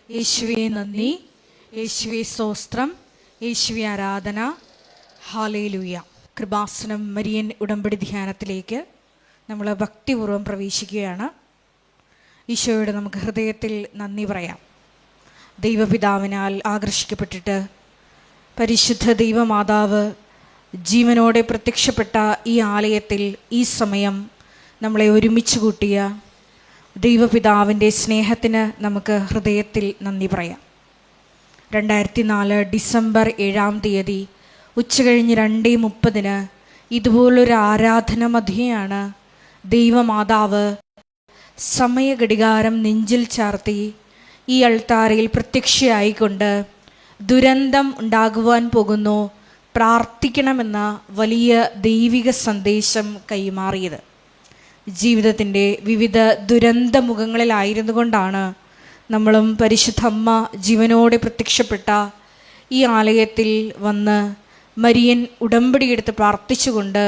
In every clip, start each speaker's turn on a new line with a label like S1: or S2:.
S1: യേശുവേ നന്ദി, യേശുവേ സ്തോത്രം, യേശുവേ ആരാധന. ഹല്ലേലൂയ. കൃപാസനം മരിയൻ ഉടമ്പടി ധ്യാനത്തിലേക്ക് നമ്മൾ ഭക്തിപൂർവ്വം പ്രവേശിക്കുകയാണ്. ഈശോയോട് നമുക്ക് ഹൃദയത്തിൽ നന്ദി പറയാം. ദൈവപിതാവിനാൽ ആകർഷിക്കപ്പെട്ടിട്ട് പരിശുദ്ധ ദൈവമാതാവ് ജീവനോടെ പ്രത്യക്ഷപ്പെട്ട ഈ ആലയത്തിൽ ഈ സമയം നമ്മളെ ഒരുമിച്ച് കൂട്ടിയ ദൈവപിതാവിൻ്റെ സ്നേഹത്തിന് നമുക്ക് ഹൃദയത്തിൽ നന്ദി പറയാം. 2004 ഡിസംബർ 7 ഉച്ചകഴിഞ്ഞ് 2:30 ഇതുപോലൊരു ആരാധന മധ്യയാണ് ദൈവമാതാവ് സമയഘടികാരം നെഞ്ചിൽ ചാർത്തി ഈ അൾത്താരയിൽ പ്രത്യക്ഷയായിക്കൊണ്ട് ദുരന്തം ഉണ്ടാകുവാൻ പോകുന്നു, പ്രാർത്ഥിക്കണമെന്ന വലിയ ദൈവിക സന്ദേശം കൈമാറിയത്. ജീവിതത്തിൻ്റെ വിവിധ ദുരന്ത മുഖങ്ങളിലായിരുന്നു കൊണ്ടാണ് നമ്മളും പരിശുദ്ധ അമ്മ ജീവനോടെ പ്രത്യക്ഷപ്പെട്ട ഈ ആലയത്തിൽ വന്ന് മരിയൻ ഉടമ്പടിയെടുത്ത് പ്രാർത്ഥിച്ചുകൊണ്ട്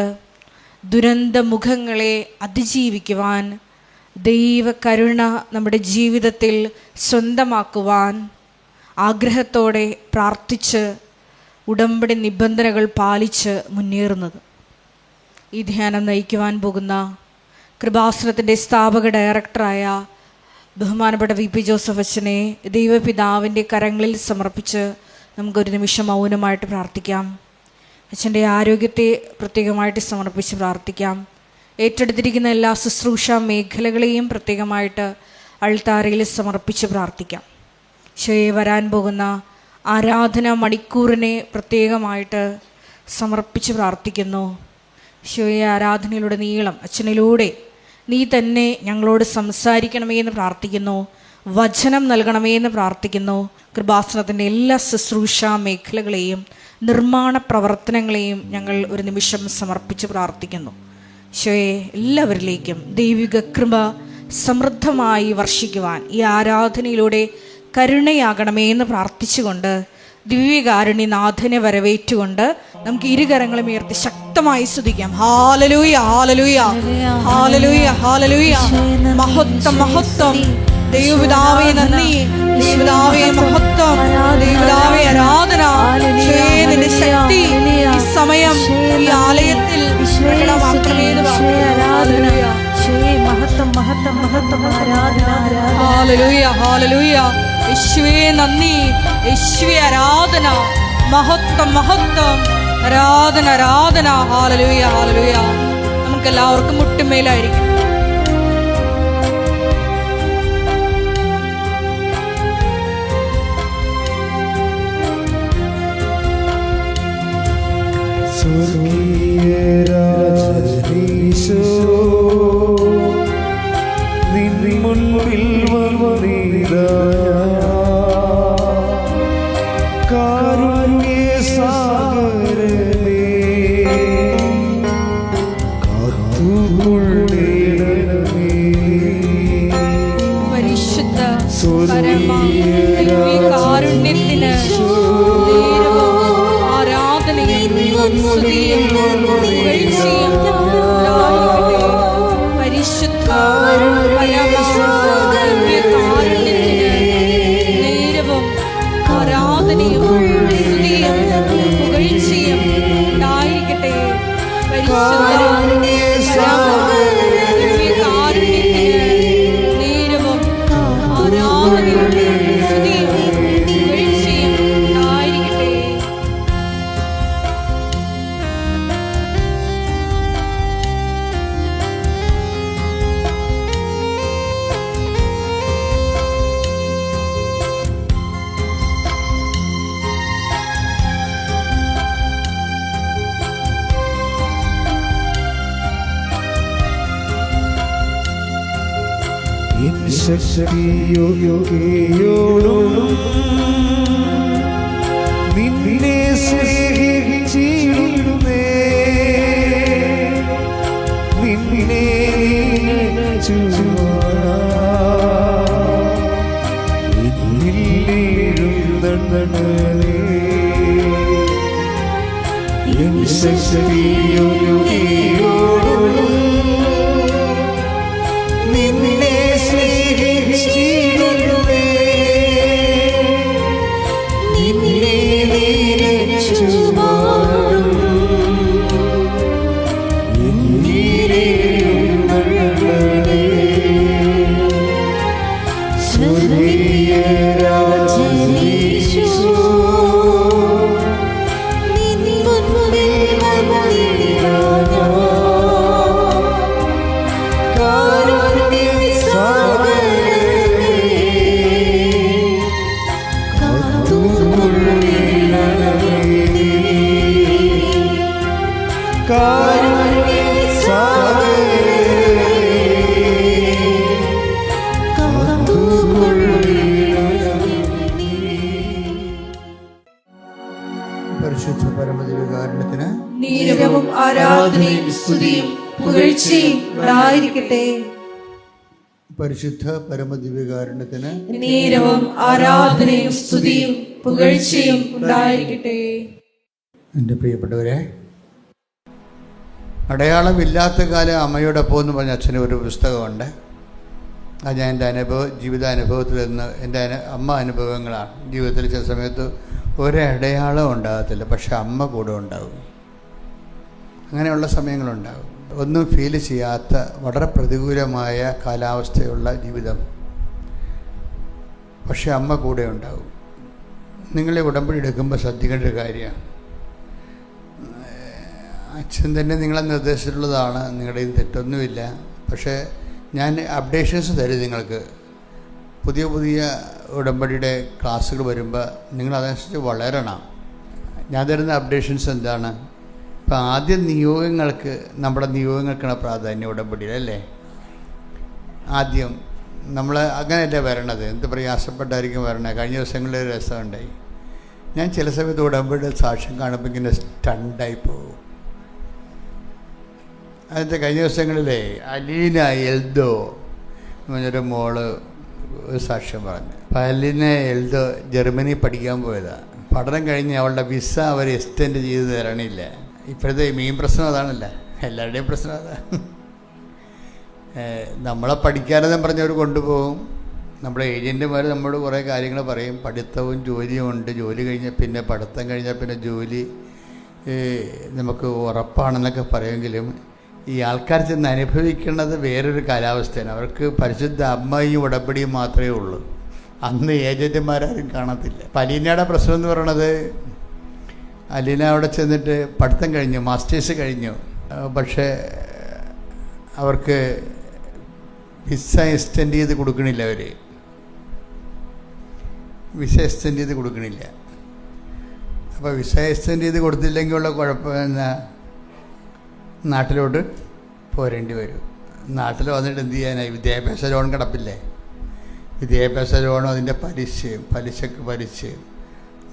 S1: ദുരന്ത മുഖങ്ങളെ അതിജീവിക്കുവാൻ, ദൈവകരുണ നമ്മുടെ ജീവിതത്തിൽ സ്വന്തമാക്കുവാൻ ആഗ്രഹത്തോടെ പ്രാർത്ഥിച്ച് ഉടമ്പടി നിബന്ധനകൾ പാലിച്ച് മുന്നേറുന്നത്. ഈ ധ്യാനം നയിക്കുവാൻ പോകുന്ന കൃപാസനത്തിൻ്റെ സ്ഥാപക ഡയറക്ടറായ ബഹുമാനപ്പെട്ട VP ജോസഫ് അച്ഛനെ ദൈവപിതാവിൻ്റെ കരങ്ങളിൽ സമർപ്പിച്ച് നമുക്കൊരു നിമിഷം മൗനമായിട്ട് പ്രാർത്ഥിക്കാം. അച്ഛൻ്റെ ആരോഗ്യത്തെ പ്രത്യേകമായിട്ട് സമർപ്പിച്ച് പ്രാർത്ഥിക്കാം. ഏറ്റെടുത്തിരിക്കുന്ന എല്ലാ ശുശ്രൂഷ മേഖലകളെയും പ്രത്യേകമായിട്ട് അൾത്താരയിൽ സമർപ്പിച്ച് പ്രാർത്ഥിക്കാം. ഈശോയെ വരാൻ പോകുന്ന ആരാധന മണിക്കൂറിനെ പ്രത്യേകമായിട്ട് സമർപ്പിച്ച് പ്രാർത്ഥിക്കുന്നു. ഈശോയെ ആരാധനയിലൂടെ നീളം അച്ഛനിലൂടെ നീ തന്നെ ഞങ്ങളോട് സംസാരിക്കണമേ എന്ന് പ്രാർത്ഥിക്കുന്നു. വചനം നൽകണമേ എന്ന് പ്രാർത്ഥിക്കുന്നു. കൃപാസനത്തിൻ്റെ എല്ലാ ശുശ്രൂഷ മേഖലകളെയും നിർമ്മാണ പ്രവർത്തനങ്ങളെയും ഞങ്ങൾ ഒരു നിമിഷം സമർപ്പിച്ച് പ്രാർത്ഥിക്കുന്നു. ഈശോയെ എല്ലാവരിലേക്കും ദൈവിക കൃപ സമൃദ്ധമായി വർഷിക്കുവാൻ ഈ ആരാധനയിലൂടെ കരുണയാകണമേ എന്ന് പ്രാർത്ഥിച്ചുകൊണ്ട് ദിവ്യകാരുണ്യനാഥനെ വരവേറ്റുകൊണ്ട് നമുക്ക് ഇരുകരങ്ങളും ഉയർത്തി ശക്തമായി സ്തുതിക്കാം. Hallelujah, hallelujah, hallelujah, hallelujah. മഹത്വം, മഹത്വം. ദൈവപിതാവേ നന്ദി, ദൈവപിതാവേ മഹത്വം, ദൈവപിതാവേ ആരാധന. നിന്റെ ശക്തി ഈ സമയം ഈ ആലയത്തിൽ പ്രകടമാക്കണമേ എന്ന് പ്രാർത്ഥിക്കുന്നു. മഹത്വം, മഹത്വം, മഹത്വം, ആരാധന. Hallelujah, hallelujah. യേശുവേ നന്ദി, യേശുവേ ആരാധന. മഹത്വം, മഹത്വം, ആരാധന, ആരാധന. Hallelujah, hallelujah. നമുക്കെല്ലാവർക്കും മുട്ടുമേലായിരിക്കും.
S2: സ്വർഗീയ രാജനീശോ നിൻ മുൻപിൽ വന്നിതാ, കാരുണ്യ സാഗരമേ കാത്തുകൊള്ളണമേ.
S1: പരിശുദ്ധ കാരുണ്യത്തിന് ആരാധനയും സ്തുതിയും പുകഴ്ചയും പരിശുദ്ധ കാരുണ്യത്തിന് നേരവും ആരാധനയും സ്തുതിയും പുകഴ്ചയും ഉണ്ടായിരിക്കട്ടെ. പരിശുദ്ധ കാരുണ്യത്തിന് നേരവും ആരാധനയും സ്തുതിയും പുകഴ്ചയും ഉണ്ടായിരിക്കട്ടെ.
S2: ശക്തിയോടും നിന്നെ സ്നേഹിച്ചിടുന്നേ, നിന്നെ ശക്തിയോടും നിന്നെ സ്നേഹിച്ചിടുന്നേ,
S3: ആരാധനയും സ്തുതിയും പുകഴ്ചയും ഉണ്ടായിരിക്കട്ടെ.
S4: പരിശുദ്ധ പരമദിവ്യകാരുണ്യത്തിന്
S3: നേരവും ആരാധനയും സ്തുതിയും പുകഴ്ചയും ഉണ്ടായിരിക്കട്ടെ.
S4: എൻ്റെ പ്രിയപ്പെട്ടവരെ, അടയാളമില്ലാത്ത കാലം അമ്മയോടൊപ്പം എന്ന് പറഞ്ഞ അച്ഛന് ഒരു പുസ്തകമുണ്ട്. അത് ഞാൻ എൻ്റെ ജീവിതാനുഭവത്തിൽ നിന്ന് എൻ്റെ അമ്മ അനുഭവങ്ങളാണ്. ജീവിതത്തിൽ ചില സമയത്ത് ഒരടയാളം ഉണ്ടാകത്തില്ല, പക്ഷെ അമ്മ കൂടെ ഉണ്ടാകും. അങ്ങനെയുള്ള സമയങ്ങളുണ്ടാകും. ഒന്നും ഫീൽ ചെയ്യാത്ത വളരെ പ്രതികൂലമായ കാലാവസ്ഥയുള്ള ജീവിതം, പക്ഷെ അമ്മ കൂടെ ഉണ്ടാകും. നിങ്ങളെ ഉടമ്പടി എടുക്കുമ്പോൾ ശ്രദ്ധിക്കേണ്ട ഒരു കാര്യമാണ്, അച്ഛൻ തന്നെ നിങ്ങളെ നിർദ്ദേശിച്ചിട്ടുള്ളതാണ്, നിങ്ങളുടെ ഇത് തെറ്റൊന്നുമില്ല. പക്ഷേ ഞാൻ അപ്ഡേഷൻസ് തരും നിങ്ങൾക്ക്. പുതിയ പുതിയ ഉടമ്പടിയുടെ ക്ലാസ്സുകൾ വരുമ്പോൾ നിങ്ങൾ അതനുസരിച്ച് വളരണം. ഞാൻ തരുന്ന അപ്ഡേഷൻസ് എന്താണ്? ഇപ്പം ആദ്യം നിയോഗങ്ങൾക്ക്, നമ്മുടെ നിയോഗങ്ങൾക്കാണ് പ്രാധാന്യം ഉടമ്പടിയിൽ, അല്ലേ? ആദ്യം നമ്മൾ അങ്ങനെയല്ലേ വരണത്, എന്ത് പ്രയാസപ്പെട്ടായിരിക്കും വരണത്. കഴിഞ്ഞ ദിവസങ്ങളിൽ ഒരു രസമുണ്ടായി. ഞാൻ ചില സമയത്ത് ഉടമ്പടിയുടെ സാക്ഷ്യം കാണുമ്പോൾ ഇങ്ങനെ സ്റ്റണ്ടായി പോകും. അതിൻ്റെ കഴിഞ്ഞ ദിവസങ്ങളിലെ അലീന എൽദോ എന്ന് പറഞ്ഞൊരു മോള് ഒരു സാക്ഷ്യം പറഞ്ഞു. അപ്പം അലീന എൽദോ ജർമ്മനി പഠിക്കാൻ പോയതാണ്. പഠനം കഴിഞ്ഞ് അവളുടെ വിസ അവർ എക്സ്റ്റെൻഡ് ചെയ്ത് തരണില്ല. ഇപ്പോഴത്തെ മെയിൻ പ്രശ്നം അതാണല്ല, എല്ലാവരുടെയും പ്രശ്നം അതാണ്. നമ്മളെ പഠിക്കാനെന്നും പറഞ്ഞവർ കൊണ്ടുപോകും. നമ്മുടെ ഏജൻറ്റുമാർ നമ്മളോട് കുറേ കാര്യങ്ങൾ പറയും. പഠിത്തവും ജോലിയും ഉണ്ട്, ജോലി കഴിഞ്ഞാൽ പിന്നെ പഠിത്തം കഴിഞ്ഞാൽ പിന്നെ ജോലി നമുക്ക് ഉറപ്പാണെന്നൊക്കെ പറയുമെങ്കിലും ഈ ആൾക്കാർ ചെന്ന് അനുഭവിക്കുന്നത് വേറൊരു കാലാവസ്ഥയാണ്. അവർക്ക് പരിശുദ്ധ അമ്മയും ഉടമ്പടിയും മാത്രമേ ഉള്ളൂ. അന്ന് ഏജൻറ്റുമാരും കാണത്തില്ല. അപ്പം അലീനയുടെ പ്രശ്നം എന്ന് പറയണത്, അലീന അവിടെ ചെന്നിട്ട് പഠിത്തം കഴിഞ്ഞു, മാസ്റ്റേഴ്സ് കഴിഞ്ഞു, പക്ഷേ അവർക്ക് വിസ എക്സ്റ്റെൻഡ് ചെയ്ത് കൊടുക്കണില്ല. അവർ വിസ എക്സ്റ്റെൻഡ് ചെയ്ത് കൊടുക്കണില്ല. അപ്പോൾ വിസ എക്സ്റ്റെൻഡ് ചെയ്ത് കൊടുത്തില്ലെങ്കിൽ ഉള്ള കുഴപ്പം എന്നാ, നാട്ടിലോട്ട് പോരേണ്ടി വരും. നാട്ടിൽ വന്നിട്ട് എന്ത് ചെയ്യാനായി? വിദ്യാഭ്യാസ ലോൺ കിടപ്പില്ലേ? വിദ്യാഭ്യാസ ലോണും അതിൻ്റെ പലിശക്ക് പലിശയും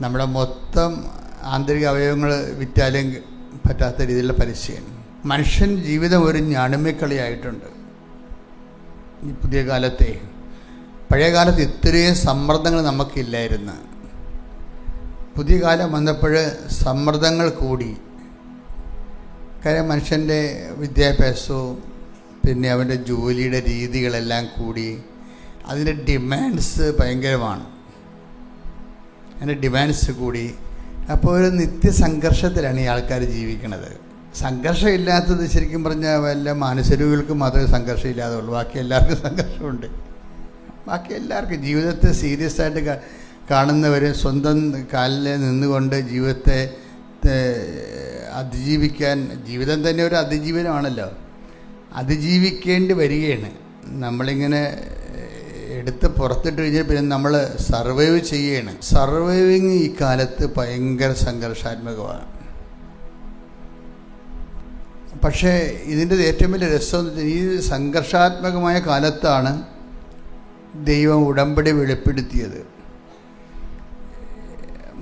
S4: നമ്മുടെ മൊത്തം ആന്തരിക അവയവങ്ങൾ വിറ്റാലും പറ്റാത്ത രീതിയിലുള്ള പലിശയാണ്. മനുഷ്യൻ ജീവിതം ഒരു ഞാണുമ്മിക്കളിയായിട്ടുണ്ട് ഈ പുതിയ കാലത്തെ. പഴയ കാലത്ത് ഇത്രയും സമ്മർദ്ദങ്ങൾ നമുക്കില്ലായിരുന്നു. പുതിയ കാലം വന്നപ്പോൾ സമ്മർദ്ദങ്ങൾ കൂടി. കാര്യം മനുഷ്യൻ്റെ വിദ്യാഭ്യാസവും പിന്നെ അവൻ്റെ ജോലിയുടെ രീതികളെല്ലാം കൂടി. അതിൻ്റെ ഡിമാൻഡ്സ് ഭയങ്കരമാണ്. അതിൻ്റെ ഡിമാൻഡ്സ് കൂടി. അപ്പോൾ ഒരു നിത്യസംഘർഷത്തിലാണ് ഈ ആൾക്കാർ ജീവിക്കുന്നത്. സംഘർഷമില്ലാത്തത് ശരിക്കും പറഞ്ഞാൽ വല്ല മാനസരോഗികൾക്ക് മാത്രമേ സംഘർഷം ഇല്ലാതുള്ളൂ. ബാക്കി എല്ലാവർക്കും സംഘർഷമുണ്ട്. ബാക്കി എല്ലാവർക്കും ജീവിതത്തെ സീരിയസ് ആയിട്ട് കാണുന്നവർ സ്വന്തം കാലിൽ നിന്നുകൊണ്ട് ജീവിതത്തെ അതിജീവിക്കാൻ, ജീവിതം തന്നെ ഒരു അതിജീവനമാണല്ലോ, അതിജീവിക്കേണ്ടി വരികയാണ്. നമ്മളിങ്ങനെ എടുത്ത് പുറത്തിട്ട് കഴിഞ്ഞാൽ പിന്നെ നമ്മൾ സർവൈവ് ചെയ്യുകയാണ്. സർവൈവിങ് ഈ കാലത്ത് ഭയങ്കര സംഘർഷാത്മകമാണ്. പക്ഷേ ഇതിൻ്റെ ഏറ്റവും വലിയ രസം എന്ന് വെച്ചാൽ ഈ സംഘർഷാത്മകമായ കാലത്താണ് ദൈവം ഉടമ്പടി വെളിപ്പെടുത്തിയത്.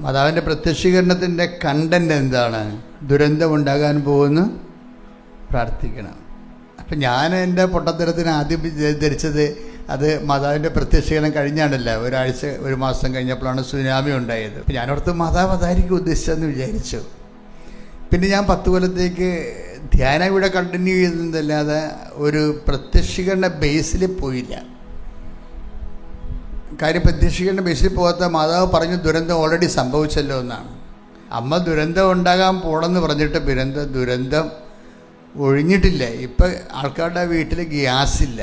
S4: മാതാവിൻ്റെ പ്രത്യക്ഷീകരണത്തിൻ്റെ കണ്ടന്റ് എന്താണ്? ദുരന്തമുണ്ടാകാൻ പോകുന്നു പ്രാർത്ഥിക്കണം. അപ്പം ഞാൻ എൻ്റെ പൊട്ടത്തരത്തിന് ആദ്യം ധരിച്ചത് അത് മാതാവിൻ്റെ പ്രത്യക്ഷീകരണം കഴിഞ്ഞാണല്ല, ഒരു മാസം കഴിഞ്ഞപ്പോഴാണ് സുനാമി ഉണ്ടായത്. അപ്പം ഞാനോർത്ത് മാതാവ് അതായിരിക്കും ഉദ്ദേശിച്ചതെന്ന് വിചാരിച്ചു. പിന്നെ ഞാൻ 10 കൊല്ലത്തേക്ക് ധ്യാനം ഇവിടെ കണ്ടിന്യൂ ചെയ്തതല്ലാതെ ഒരു പ്രത്യക്ഷീകരണ ബേസിൽ പോയില്ല. കാര്യം പ്രത്യക്ഷീകരണ ബേസിൽ പോകാത്ത മാതാവ് പറഞ്ഞു ദുരന്തം ഓൾറെഡി സംഭവിച്ചല്ലോ എന്നാണ്. അമ്മ ദുരന്തം ഉണ്ടാകാൻ പോകണമെന്ന് പറഞ്ഞിട്ട് ദുരന്തം ഒഴിഞ്ഞിട്ടില്ല. ഇപ്പം ആൾക്കാരുടെ വീട്ടിൽ ഗ്യാസില്ല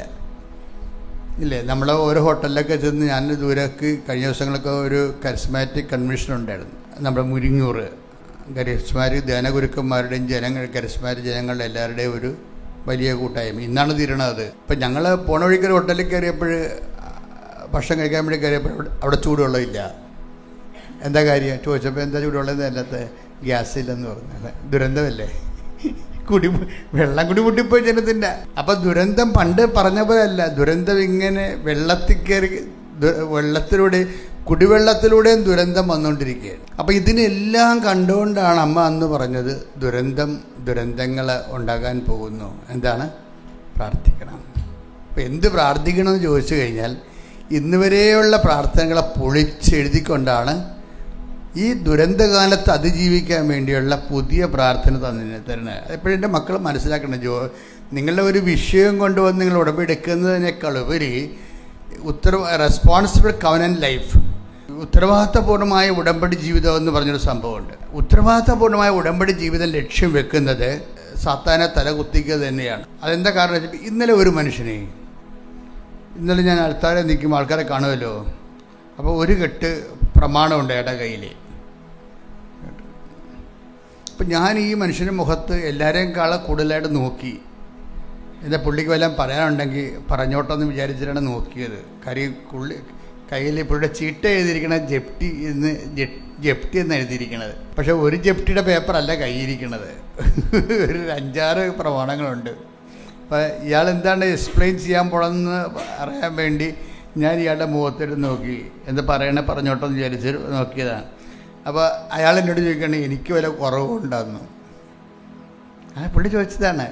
S4: ഇല്ലേ? നമ്മൾ ഓരോ ഹോട്ടലിലൊക്കെ ചെന്ന്, ഞാൻ ദൂരേക്ക് കഴിഞ്ഞ ദിവസങ്ങളൊക്കെ ഒരു കരിസ്മാറ്റിക് കൺവെൻഷൻ ഉണ്ടായിരുന്നു നമ്മുടെ മുരിങ്ങൂർ. കരിസ്മാറ്റിക് ധ്യാനഗുരുക്കന്മാരുടെയും കരിസ്മാറ്റിക് ജനങ്ങളുടെ എല്ലാവരുടെയും ഒരു വലിയ കൂട്ടായ്മ. ഇന്നാണ് തീരണത്. ഇപ്പം ഞങ്ങൾ പോണ വഴിക്കൊരു ഹോട്ടലിൽ കയറിയപ്പോൾ, ഭക്ഷണം കഴിക്കാൻ വേണ്ടി കയറിയപ്പോൾ അവിടെ ചൂടുവെള്ളമില്ല. എന്താ കാര്യം ചോദിച്ചപ്പോൾ എന്താ ചൂടുവെള്ളം അല്ലാത്ത ഗ്യാസ് ഇല്ലെന്ന് പറഞ്ഞു. ദുരന്തമല്ലേ? വെള്ളം കൂടി മുട്ടിപ്പോയി ജനത്തിൻ്റെ. അപ്പം ദുരന്തം പണ്ട് പറഞ്ഞ പോലെ അല്ല. ദുരന്തം ഇങ്ങനെ വെള്ളത്തിൽ കയറി കുടിവെള്ളത്തിലൂടെയും ദുരന്തം വന്നുകൊണ്ടിരിക്കുകയാണ്. അപ്പോൾ ഇതിനെല്ലാം കണ്ടുകൊണ്ടാണ് അമ്മ അന്ന് പറഞ്ഞത് ദുരന്തങ്ങൾ ഉണ്ടാകാൻ പോകുന്നു. എന്താണ്? പ്രാർത്ഥിക്കണം. അപ്പോൾ എന്ത് പ്രാർത്ഥിക്കണമെന്ന് ചോദിച്ചു കഴിഞ്ഞാൽ ഇന്ന് വരെയുള്ള പ്രാർത്ഥനകളെ പൊളിച്ചെഴുതിക്കൊണ്ടാണ് ഈ ദുരന്തകാലത്ത് അതിജീവിക്കാൻ വേണ്ടിയുള്ള പുതിയ പ്രാർത്ഥന തരുന്നത്. അതെപ്പോഴും എൻ്റെ മക്കൾ മനസ്സിലാക്കണം. നിങ്ങളുടെ ഒരു വിഷയം കൊണ്ടുവന്ന് നിങ്ങൾ ഉടമ്പെടുക്കുന്നതിനേക്കാൾ ഉപരി റെസ്പോൺസിബിൾ കവനന്റ് ലൈഫ്, ഉത്തരവാദിത്തപൂർണ്ണമായ ഉടമ്പടി ജീവിതം എന്ന് പറഞ്ഞൊരു സംഭവമുണ്ട്. ഉത്തരവാദിത്തപൂർണ്ണമായ ഉടമ്പടി ജീവിതം ലക്ഷ്യം വെക്കുന്നത് സാത്താനെ തല കുത്തിക്കുക തന്നെയാണ്. അതെന്താ കാരണം വെച്ചാൽ ഇന്നലെ ഒരു മനുഷ്യനെ, ഇന്നലെ ഞാൻ ആൾക്കാരെ നിൽക്കുമ്പോൾ ആൾക്കാരെ കാണുമല്ലോ, അപ്പോൾ ഒരു കെട്ട് പ്രമാണമുണ്ട് അയാളുടെ കയ്യിൽ. അപ്പം ഞാൻ ഈ മനുഷ്യൻ്റെ മുഖത്ത് എല്ലാവരെയും കൂടുതലായിട്ട് നോക്കി. എന്താ പുള്ളിക്ക് വല്ലതും പറയാനുണ്ടെങ്കിൽ പറഞ്ഞോട്ടെന്ന് വിചാരിച്ചിട്ടാണ് നോക്കിയത്. കാര്യം കയ്യിൽ പുള്ളിയുടെ ചീട്ട എഴുതിയിരിക്കണത് ജപ്തി എന്ന് എഴുതിയിരിക്കണത്. പക്ഷെ ഒരു ജപ്തിയുടെ പേപ്പറല്ല കയ്യിരിക്കണത്, ഒരു 5-6 പ്രമാണങ്ങളുണ്ട്. അപ്പോൾ ഇയാൾ എന്താണ് എക്സ്പ്ലെയിൻ ചെയ്യാൻ പോകണമെന്ന് അറിയാൻ വേണ്ടി ഞാൻ ഇയാളുടെ മുഖത്തിട്ട് നോക്കി. എന്താ പറഞ്ഞോട്ടെന്ന് വിചാരിച്ച് നോക്കിയതാണ്. അപ്പോൾ അയാൾ എന്നോട് ചോദിക്കുകയാണ്, എനിക്ക് വല്ല കുറവുണ്ടായിരുന്നു. പുള്ളി ചോദിച്ചതാണ്,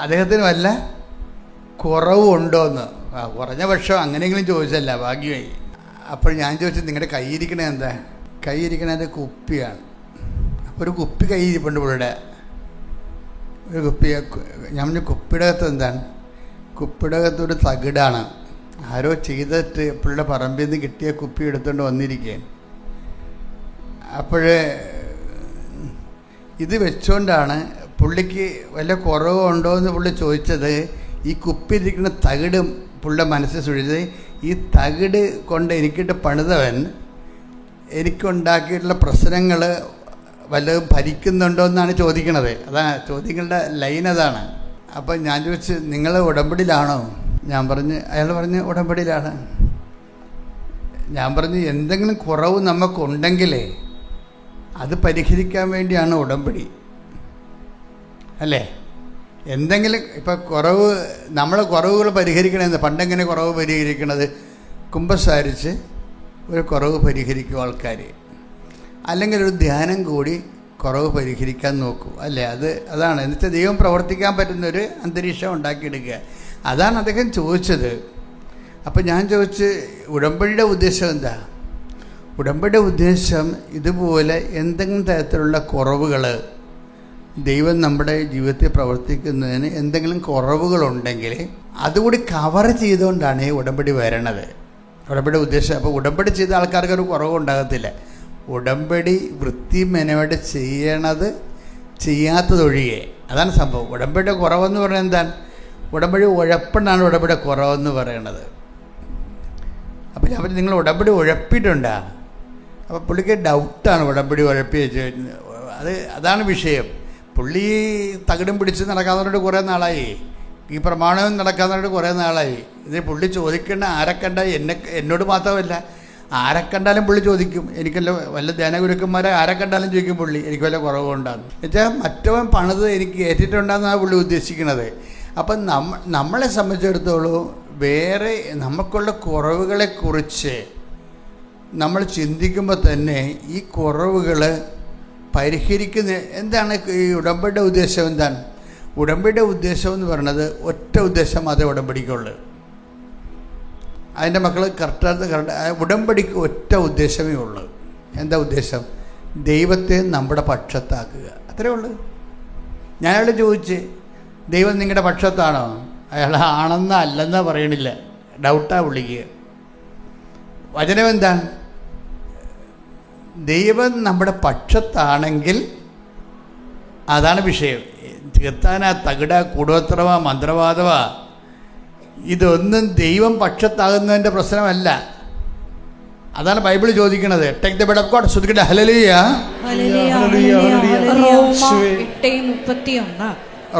S4: അദ്ദേഹത്തിന് വല്ല കുറവുണ്ടോയെന്ന്. കുറഞ്ഞ പക്ഷം അങ്ങനെയെങ്കിലും ചോദിച്ചല്ല, ഭാഗ്യമായി. അപ്പോൾ ഞാൻ ചോദിച്ചത് നിങ്ങളുടെ കൈയിരിക്കണത് എന്താ? കൈയിരിക്കണത് കുപ്പിയാണ്. അപ്പോൾ ഒരു കുപ്പി കൈയിരിപ്പുണ്ട് പുള്ളിയുടെ, ഒരു കുപ്പി. ഞാൻ കുപ്പിയുടെ അകത്ത് എന്താണ്? കുപ്പിയുടെ അകത്തൊരു തകിടാണ്. ആരോ ചെയ്തിട്ട് പുള്ളിയുടെ പറമ്പിൽ നിന്ന് കിട്ടിയ കുപ്പി എടുത്തുകൊണ്ട് വന്നിരിക്കുകയാണ്. അപ്പോഴേ ഇത് വെച്ചുകൊണ്ടാണ് പുള്ളിക്ക് വല്ല കുറവുണ്ടോ എന്ന് പുള്ളി ചോദിച്ചത്. ഈ കുപ്പിയിരിക്കുന്ന തകിട് പുള്ളിയുടെ മനസ്സിൽ സൂക്ഷിച്ചത്, ഈ തകിട് കൊണ്ട് എനിക്കിട്ട് പണിതവൻ എനിക്കുണ്ടാക്കിയിട്ടുള്ള പ്രശ്നങ്ങൾ വല്ലതും ഭരിക്കുന്നുണ്ടോ എന്നാണ് ചോദിക്കണത്. അതാണ് ചോദ്യങ്ങളുടെ ലൈൻ, അതാണ്. അപ്പം ഞാൻ ചോദിച്ചു, നിങ്ങൾ ഉടമ്പടിയിലാണോ? അയാൾ പറഞ്ഞ് ഉടമ്പടിയിലാണ്. ഞാൻ പറഞ്ഞു, എന്തെങ്കിലും കുറവ് നമുക്കുണ്ടെങ്കിലേ അത് പരിഹരിക്കാൻ വേണ്ടിയാണ് ഉടമ്പടി, അല്ലേ? എന്തെങ്കിലും ഇപ്പം നമ്മളെ കുറവുകൾ പരിഹരിക്കണമെന്ന് പണ്ടെങ്ങനെ കുറവ് പരിഹരിക്കണത്? കുമ്പസാരിച്ച് ഒരു കുറവ് പരിഹരിക്കും ആൾക്കാർ, അല്ലെങ്കിൽ ഒരു ധ്യാനം കൂടി കുറവ് പരിഹരിക്കാൻ നോക്കൂ, അല്ലേ? അതാണ് എന്നിട്ട് ദൈവം പ്രവർത്തിക്കാൻ പറ്റുന്നൊരു അന്തരീക്ഷം ഉണ്ടാക്കിയെടുക്കുക. അതാണ് അദ്ദേഹം ചോദിച്ചത്. അപ്പം ഞാൻ ചോദിച്ച്, ഉടമ്പടിയുടെ ഉദ്ദേശം എന്താ? ഉടമ്പടിയുടെ ഉദ്ദേശം ഇതുപോലെ എന്തെങ്കിലും തരത്തിലുള്ള കുറവുകൾ, ദൈവം നമ്മുടെ ജീവിതത്തിൽ പ്രവർത്തിക്കുന്നതിന് എന്തെങ്കിലും കുറവുകളുണ്ടെങ്കിൽ അതുകൂടി കവർ ചെയ്തുകൊണ്ടാണ് ഈ ഉടമ്പടി വരണത്. ഉടമ്പടി ഉദ്ദേശം. അപ്പോൾ ഉടമ്പടി ചെയ്ത ആൾക്കാർക്ക് ഒരു കുറവുണ്ടാകത്തില്ല. ഉടമ്പടി വൃത്തി മെനവോടെ ചെയ്യാത്തതൊഴികെ, അതാണ് സംഭവം. ഉടമ്പടിയുടെ കുറവെന്ന് പറയുന്നത് എന്താണ്? ഉടമ്പടി ഉഴപ്പെന്നാണ് ഉടമ്പടിയുടെ കുറവെന്ന് പറയണത്. അപ്പോൾ ഞാൻ പറഞ്ഞു, നിങ്ങൾ ഉടമ്പടി ഉഴപ്പിയിട്ടുണ്ടാ? അപ്പോൾ പുള്ളിക്ക് ഡൗട്ടാണ് ഉടമ്പടി ഉഴപ്പി വെച്ച്. അതാണ് വിഷയം. പുള്ളി തകിടും പിടിച്ച് നടക്കാവുന്നവരോട് കുറേ നാളായി, ഈ പ്രമാണവും നടക്കാവുന്നവരോട് കുറേ നാളായി. ഇത് പുള്ളി ചോദിക്കേണ്ട ആരെ കണ്ടാൽ എന്നോട് മാത്രമല്ല, ആരെ കണ്ടാലും പുള്ളി ചോദിക്കും. എനിക്കല്ല വല്ല ധ്യാനഗുരുക്കന്മാരെ ആരെ കണ്ടാലും ചോദിക്കും പുള്ളി, എനിക്ക് വല്ല കുറവുണ്ടാകുന്നു വെച്ചാൽ മറ്റവൻ പണിത് എനിക്ക് ഏറ്റിട്ടുണ്ടാകുന്നതാണ് പുള്ളി ഉദ്ദേശിക്കുന്നത്. അപ്പം നമ്മളെ സംബന്ധിച്ചിടത്തോളം വേറെ നമുക്കുള്ള കുറവുകളെക്കുറിച്ച് നമ്മൾ ചിന്തിക്കുമ്പോൾ തന്നെ ഈ കുറവുകൾ പരിഹരിക്കുന്ന എന്താണ് ഈ ഉടമ്പടിയുടെ ഉദ്ദേശം? എന്താണ് ഉടമ്പടിയുടെ ഉദ്ദേശം എന്ന് പറയുന്നത്? ഒറ്റ ഉദ്ദേശം മാത്രമേ ഉടമ്പടിക്കുള്ളൂ. അതിൻ്റെ മക്കൾ കറക്റ്റ് ഉടമ്പടിക്ക് ഒറ്റ ഉദ്ദേശമേ ഉള്ളൂ. എന്താ ഉദ്ദേശം? ദൈവത്തെ നമ്മുടെ പക്ഷത്താക്കുക, അത്രേ ഉള്ളൂ. ഞാൻ അയാൾ ചോദിച്ച്, ദൈവം നിങ്ങളുടെ പക്ഷത്താണോ? അയാൾ ആണെന്നോ അല്ലെന്നോ പറയണില്ല, ഡൗട്ടാ പുള്ളിക്ക്. വചനം എന്താണ്? ദൈവം നമ്മുടെ പക്ഷത്താണെങ്കിൽ അതാണ് വിഷയം. കീർത്താന, തകിട, കൂടോത്രമ, മന്ത്രവാദമ, ഇതൊന്നും ദൈവം പക്ഷത്താകുന്നതിൻ്റെ പ്രശ്നമല്ല. അതാണ് ബൈബിൾ ചോദിക്കുന്നത്. Take the bed of God. ശ്രുതിക്കട്ടെ ഹല്ലേലൂയ.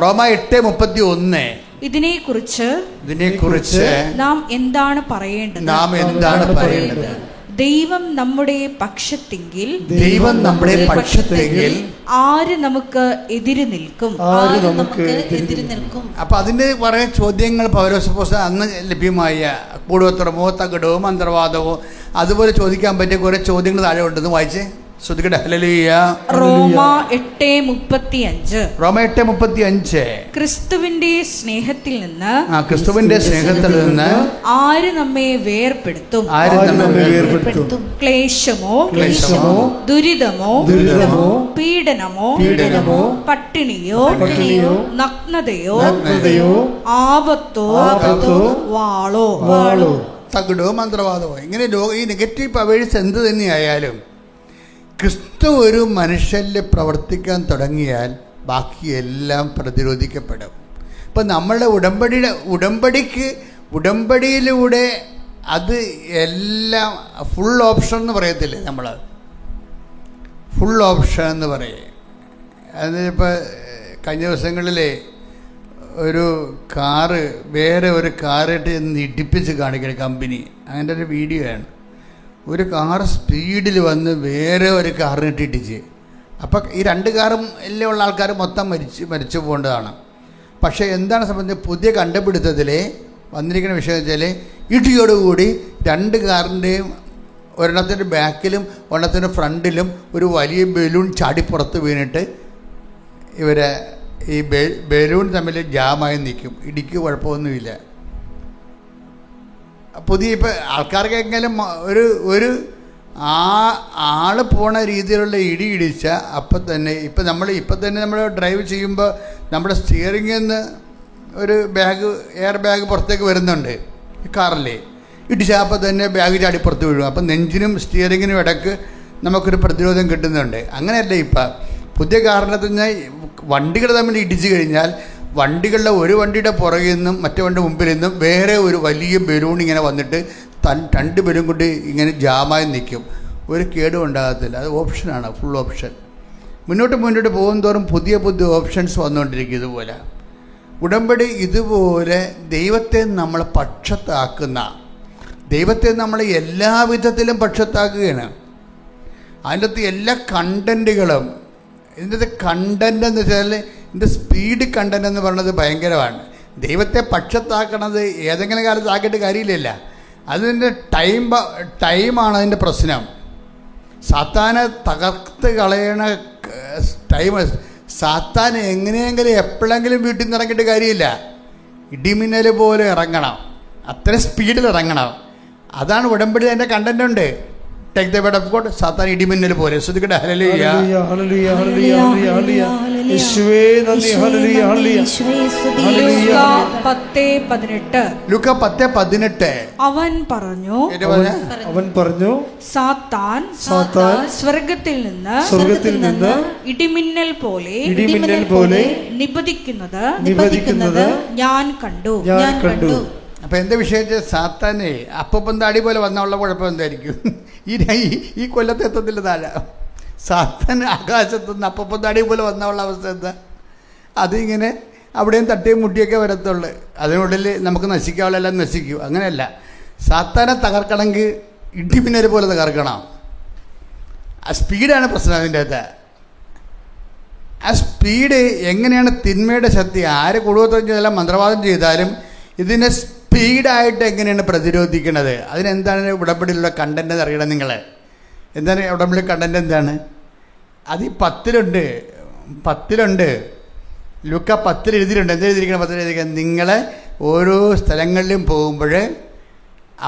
S4: റോമ 8:31.
S3: ഇതിനെക്കുറിച്ച്
S1: നാം എന്താണ് പറയേണ്ടത്? ദൈവം നമ്മുടെ പക്ഷത്തെങ്കിൽ
S4: ദൈവം നമ്മുടെ പക്ഷത്തെങ്കിൽ
S1: ആര് നമുക്ക് എതിര് നിൽക്കും?
S3: ആര് നമുക്ക് എതിര് നിൽക്കും?
S4: അപ്പം അതിൻ്റെ കുറേ ചോദ്യങ്ങൾ പൗലോസപ്പോസ്തലൻ അന്ന് ലഭ്യമായ കൂടോത്രമോ തകിടോ മന്ത്രവാദമോ അതുപോലെ ചോദിക്കാൻ പറ്റിയ കുറേ ചോദ്യങ്ങൾ താഴെ ഉണ്ടെന്ന് വായിച്ചേ. ശ്രദ്ധിക്കട്ടെ. ഹല്ലേലൂയ.
S1: റോമ 8:35.
S4: റോമ 8:35.
S1: ക്രിസ്തുവിന്റെ സ്നേഹത്തിൽ നിന്ന്
S4: ക്രിസ്തുവിന്റെ സ്നേഹത്തിൽ നിന്ന്
S1: ആര് നമ്മെ വേർപെടുത്തും?
S4: ആര് നമ്മെ വേർപെടുത്തും?
S1: ക്ലേശമോ ദുരിതമോ പീഡനമോ പട്ടിണിയോ നഗ്നതയോ ആപത്തോ വാളോ.
S4: തകിടോ മന്ത്രവാദമോ ഇങ്ങനെ ഈ നെഗറ്റീവ് പവേഴ്സ് എന്ത് തന്നെയായാലും ക്രിസ്തു ഒരു മനുഷ്യനിൽ പ്രവർത്തിക്കാൻ തുടങ്ങിയാൽ ബാക്കിയെല്ലാം പ്രതിരോധിക്കപ്പെടും. ഇപ്പം നമ്മളുടെ ഉടമ്പടിയിലൂടെ അത് എല്ലാം ഫുൾ ഓപ്ഷൻ എന്ന് പറയത്തില്ലേ, നമ്മൾ ഫുൾ ഓപ്ഷൻ എന്ന് പറയും. അതിപ്പോൾ കഴിഞ്ഞ ദിവസങ്ങളിലെ ഒരു കാറ് വേറെ ഒരു കാറായിട്ട് ഇടിപ്പിച്ച് കാണിക്കുന്ന കമ്പനി, അങ്ങനത്തെ ഒരു വീഡിയോ ആണ്. ഒരു കാർ സ്പീഡിൽ വന്ന് വേറെ ഒരു കാറിനിട്ട് ഇടിച്ച്. അപ്പം ഈ രണ്ട് കാറും എല്ലാം ഉള്ള ആൾക്കാർ മൊത്തം മരിച്ചു പോകേണ്ടതാണ്. പക്ഷേ എന്താണ് സംബന്ധിച്ച് പുതിയ കണ്ടുപിടുത്തത്തിൽ വന്നിരിക്കുന്ന വിഷയം വെച്ചാൽ ഇടിയോടുകൂടി രണ്ട് കാറിൻ്റെയും ഒരെണ്ണത്തിൻ്റെ ബാക്കിലും ഒരെണ്ണത്തിൻ്റെ ഫ്രണ്ടിലും ഒരു വലിയ ബലൂൺ ചാടിപ്പുറത്ത് വീണിട്ട് ഇവരെ ഈ ബലൂൺ തമ്മിൽ ജാമായി നിൽക്കും. ഇടിക്ക് കുഴപ്പമൊന്നുമില്ല. പുതിയ ഇപ്പം ആൾക്കാർക്ക് എങ്കിലും ഒരു ആൾ പോണ രീതിയിലുള്ള ഇടി ഇടിച്ചാൽ അപ്പം തന്നെ ഇപ്പം തന്നെ നമ്മൾ ഡ്രൈവ് ചെയ്യുമ്പോൾ നമ്മുടെ സ്റ്റിയറിങ്ങിൽ നിന്ന് ഒരു എയർ ബാഗ് പുറത്തേക്ക് വരുന്നുണ്ട് കാറിലെ. ഇടിച്ചാൽ അപ്പം തന്നെ ബാഗ് ചാടി പുറത്ത് വീഴും. അപ്പം നെഞ്ചിനും സ്റ്റിയറിങ്ങിനും ഇടയ്ക്ക് നമുക്കൊരു പ്രതിരോധം കിട്ടുന്നുണ്ട്. അങ്ങനെയല്ല ഇപ്പം പുതിയ കാറിനെ തന്നെ വണ്ടികൾ തമ്മിൽ ഇടിച്ചു കഴിഞ്ഞാൽ വണ്ടികളുടെ ഒരു വണ്ടിയുടെ പുറകിൽ നിന്നും മറ്റേ വണ്ടിയുടെ മുമ്പിൽ നിന്നും വേറെ ഒരു വലിയ ബലൂൺ ഇങ്ങനെ വന്നിട്ട് രണ്ട് ബലൂൺ കൊണ്ട് ഇങ്ങനെ ജാമായി നിൽക്കും. ഒരു കേടും ഉണ്ടാകത്തില്ല. അത് ഓപ്ഷനാണ്, ഫുൾ ഓപ്ഷൻ. മുന്നോട്ട് പോകും തോറും പുതിയ ഓപ്ഷൻസ് വന്നുകൊണ്ടിരിക്കും. ഇതുപോലെ ഉടമ്പടി ഇതുപോലെ ദൈവത്തെ നമ്മൾ പക്ഷത്താക്കുന്ന, ദൈവത്തെ നമ്മൾ എല്ലാ വിധത്തിലും പക്ഷത്താക്കുകയാണ്. അതിൻ്റെ അകത്ത് എല്ലാ കണ്ടൻറ്റുകളും, ഇതിൻ്റെ കണ്ടൻ്റ് എന്ന് വെച്ചാൽ ഇതിൻ്റെ സ്പീഡ് കണ്ടൻ്റ് എന്ന് പറയുന്നത് ഭയങ്കരമാണ്. ദൈവത്തെ പക്ഷത്താക്കണത് ഏതെങ്കിലും കാലത്ത് ആക്കിയിട്ട് കാര്യമില്ലല്ല. അതിൻ്റെ ടൈമാണ് അതിൻ്റെ പ്രശ്നം. സാത്താനെ തകർത്ത് കളയണ ടൈം. സാത്താൻ എങ്ങനെയെങ്കിലും എപ്പോഴെങ്കിലും വീട്ടിൽ നിന്ന് ഇറങ്ങിയിട്ട് കാര്യമില്ല. ഇടിമിന്നൽ പോലെ ഇറങ്ങണം, അത്ര സ്പീഡിൽ ഇറങ്ങണം. അതാണ് ഉടമ്പടി. അതിൻ്റെ കണ്ടൻ്റ് ഉണ്ട്. Take the word of God. സാത്താൻ ഇടിമിന്നൽ പോലെ. ശ്രദ്ധിക്കട്ടെ. Hallelujah hallelujah hallelujah hallelujah. യേശുവേ നന്ദി. Hallelujah hallelujah. ലൂക്ക 10:18.
S1: അവൻ പറഞ്ഞു സാത്താൻ സ്വർഗ്ഗത്തിൽ നിന്ന് ഇടിമിന്നൽ പോലെ നിപതിക്കുന്നത് ഞാൻ കണ്ടു.
S4: അപ്പം എന്താ വിഷയം? സാത്താനെ അപ്പം താടി പോലെ വന്നുള്ള കുഴപ്പം എന്തായിരിക്കും? ഈ കൊല്ലത്തെ എത്തത്തില്ല താഴെ. സാത്താൻ ആകാശത്തുനിന്ന് അപ്പം താടി പോലെ വന്നുള്ള അവസ്ഥ എന്താ? അതിങ്ങനെ അവിടെയും തട്ടിയും മുട്ടിയൊക്കെ വരത്തുള്ളു. അതിനുള്ളിൽ നമുക്ക് നശിക്കാവുള്ളെല്ലാം നശിക്കും. അങ്ങനെയല്ല. സാത്താനെ തകർക്കണമെങ്കിൽ ഇടിമിന്നൽ പോലെ തകർക്കണം. ആ സ്പീഡാണ് പ്രശ്നം. അതിൻ്റെ അകത്ത് ആ സ്പീഡ് എങ്ങനെയാണ് തിന്മയുടെ ശക്തി ആര് കുടുംബത്തോളം ചെയ്താലും മന്ത്രവാദം ചെയ്താലും ഇതിനെ സ്പീഡായിട്ട് എങ്ങനെയാണ് പ്രതിരോധിക്കുന്നത്? അതിനെന്താണ് ഉടമ്പടിയിലുള്ള കണ്ടൻ്റ് എന്ന് അറിയണം നിങ്ങൾ. എന്താണ് ഉടമ്പടി കണ്ടൻ്റ്? എന്താണ് അത്? ഈ 10 ലൂക്ക 10 എഴുതിയിട്ടുണ്ട്. എന്താ എഴുതിയിരിക്കണം? 10 എഴുതിയിരിക്കണം, നിങ്ങളെ ഓരോ സ്ഥലങ്ങളിലും പോകുമ്പോൾ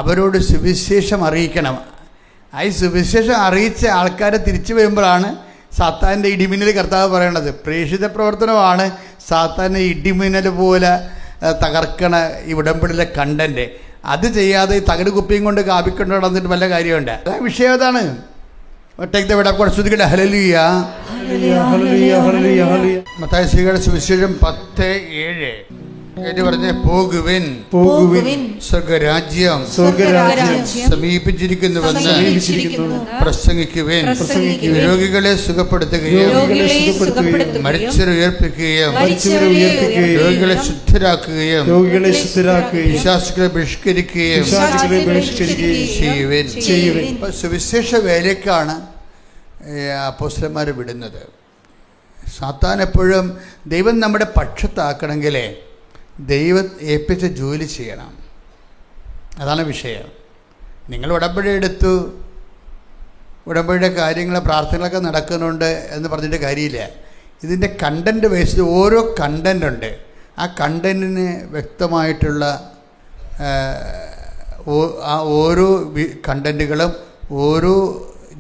S4: അവരോട് സുവിശേഷം അറിയിക്കണം. ആ ഈ സുവിശേഷം അറിയിച്ച ആൾക്കാരെ തിരിച്ചു വരുമ്പോഴാണ് സാത്താൻ്റെ ഇടിമിന്നൽ കർത്താവ് പറയണത്. പ്രേക്ഷിത പ്രവർത്തനമാണ് സാത്താൻ്റെ ഇടിമിന്നൽ പോലെ തകർക്കണ ഈ ഉടമ്പടിയിലെ കണ്ടന്റ്. അത് ചെയ്യാതെ ഈ തകിട് കുപ്പിയും കൊണ്ട് കാപ്പിക്കൊണ്ട് നടന്നിട്ട് വല്ല കാര്യമുണ്ട്? ആ വിഷയം അതാണ്. മത്തായി ശ്രീയുടെ സുവിശേഷം 10:7. കേട്ട് പറഞ്ഞേ, പോകുവിൻ,
S3: പോകുവിൻ,
S4: സ്വർഗരാജ്യം
S2: സ്വർഗരാജ്യം
S4: സമീപിച്ചിരിക്കുന്നുവെന്ന്
S3: സമീപിച്ചിരിക്കുന്നു.
S4: പ്രസംഗിക്കുവിൻ,
S3: പ്രസംഗിക്കുവിൻ.
S4: രോഗികളെ സുഖപ്പെടുത്തുകയും
S1: രോഗികളെ സുഖപ്പെടുത്തുകയും
S4: മരിച്ചവരെ ഉയർപ്പിക്കുകയും
S1: മരിച്ചവരെ ഉയർപ്പിക്കുകയും
S4: രോഗികളെ ശുദ്ധരാക്കുകയും
S2: രോഗികളെ ശുദ്ധരാക്കുകയും
S4: പിശാചുക്കളെ ബഹിഷ്കരിക്കുകയും
S2: പിശാചുകളെ ബഹിഷ്കരിക്കുകയും
S4: ചെയ്യുവിൻ. ഇപ്പൊ സുവിശേഷ വേലയ്ക്കാണ് അപ്പോസ്തലന്മാർ വിടുന്നത്. സാത്താൻ എപ്പോഴും ദൈവം നമ്മുടെ പക്ഷത്താക്കണമെങ്കിൽ ദൈവം ഏൽപ്പിച്ച ജോലി ചെയ്യണം. അതാണ് വിഷയം. നിങ്ങൾ ഉടമ്പടി എടുത്തു, ഉടമ്പടിയുടെ കാര്യങ്ങൾ പ്രാർത്ഥനകളൊക്കെ നടക്കുന്നുണ്ട് എന്ന് പറഞ്ഞിട്ട് കാര്യമില്ല. ഇതിൻ്റെ കണ്ടൻറ്റ് വൈസ് ഓരോ കണ്ടൻ്റ് ഉണ്ട്. ആ കണ്ടൻറ്റിന് വ്യക്തമായിട്ടുള്ള ആ ഓരോ കണ്ടൻറ്റുകളും ഓരോ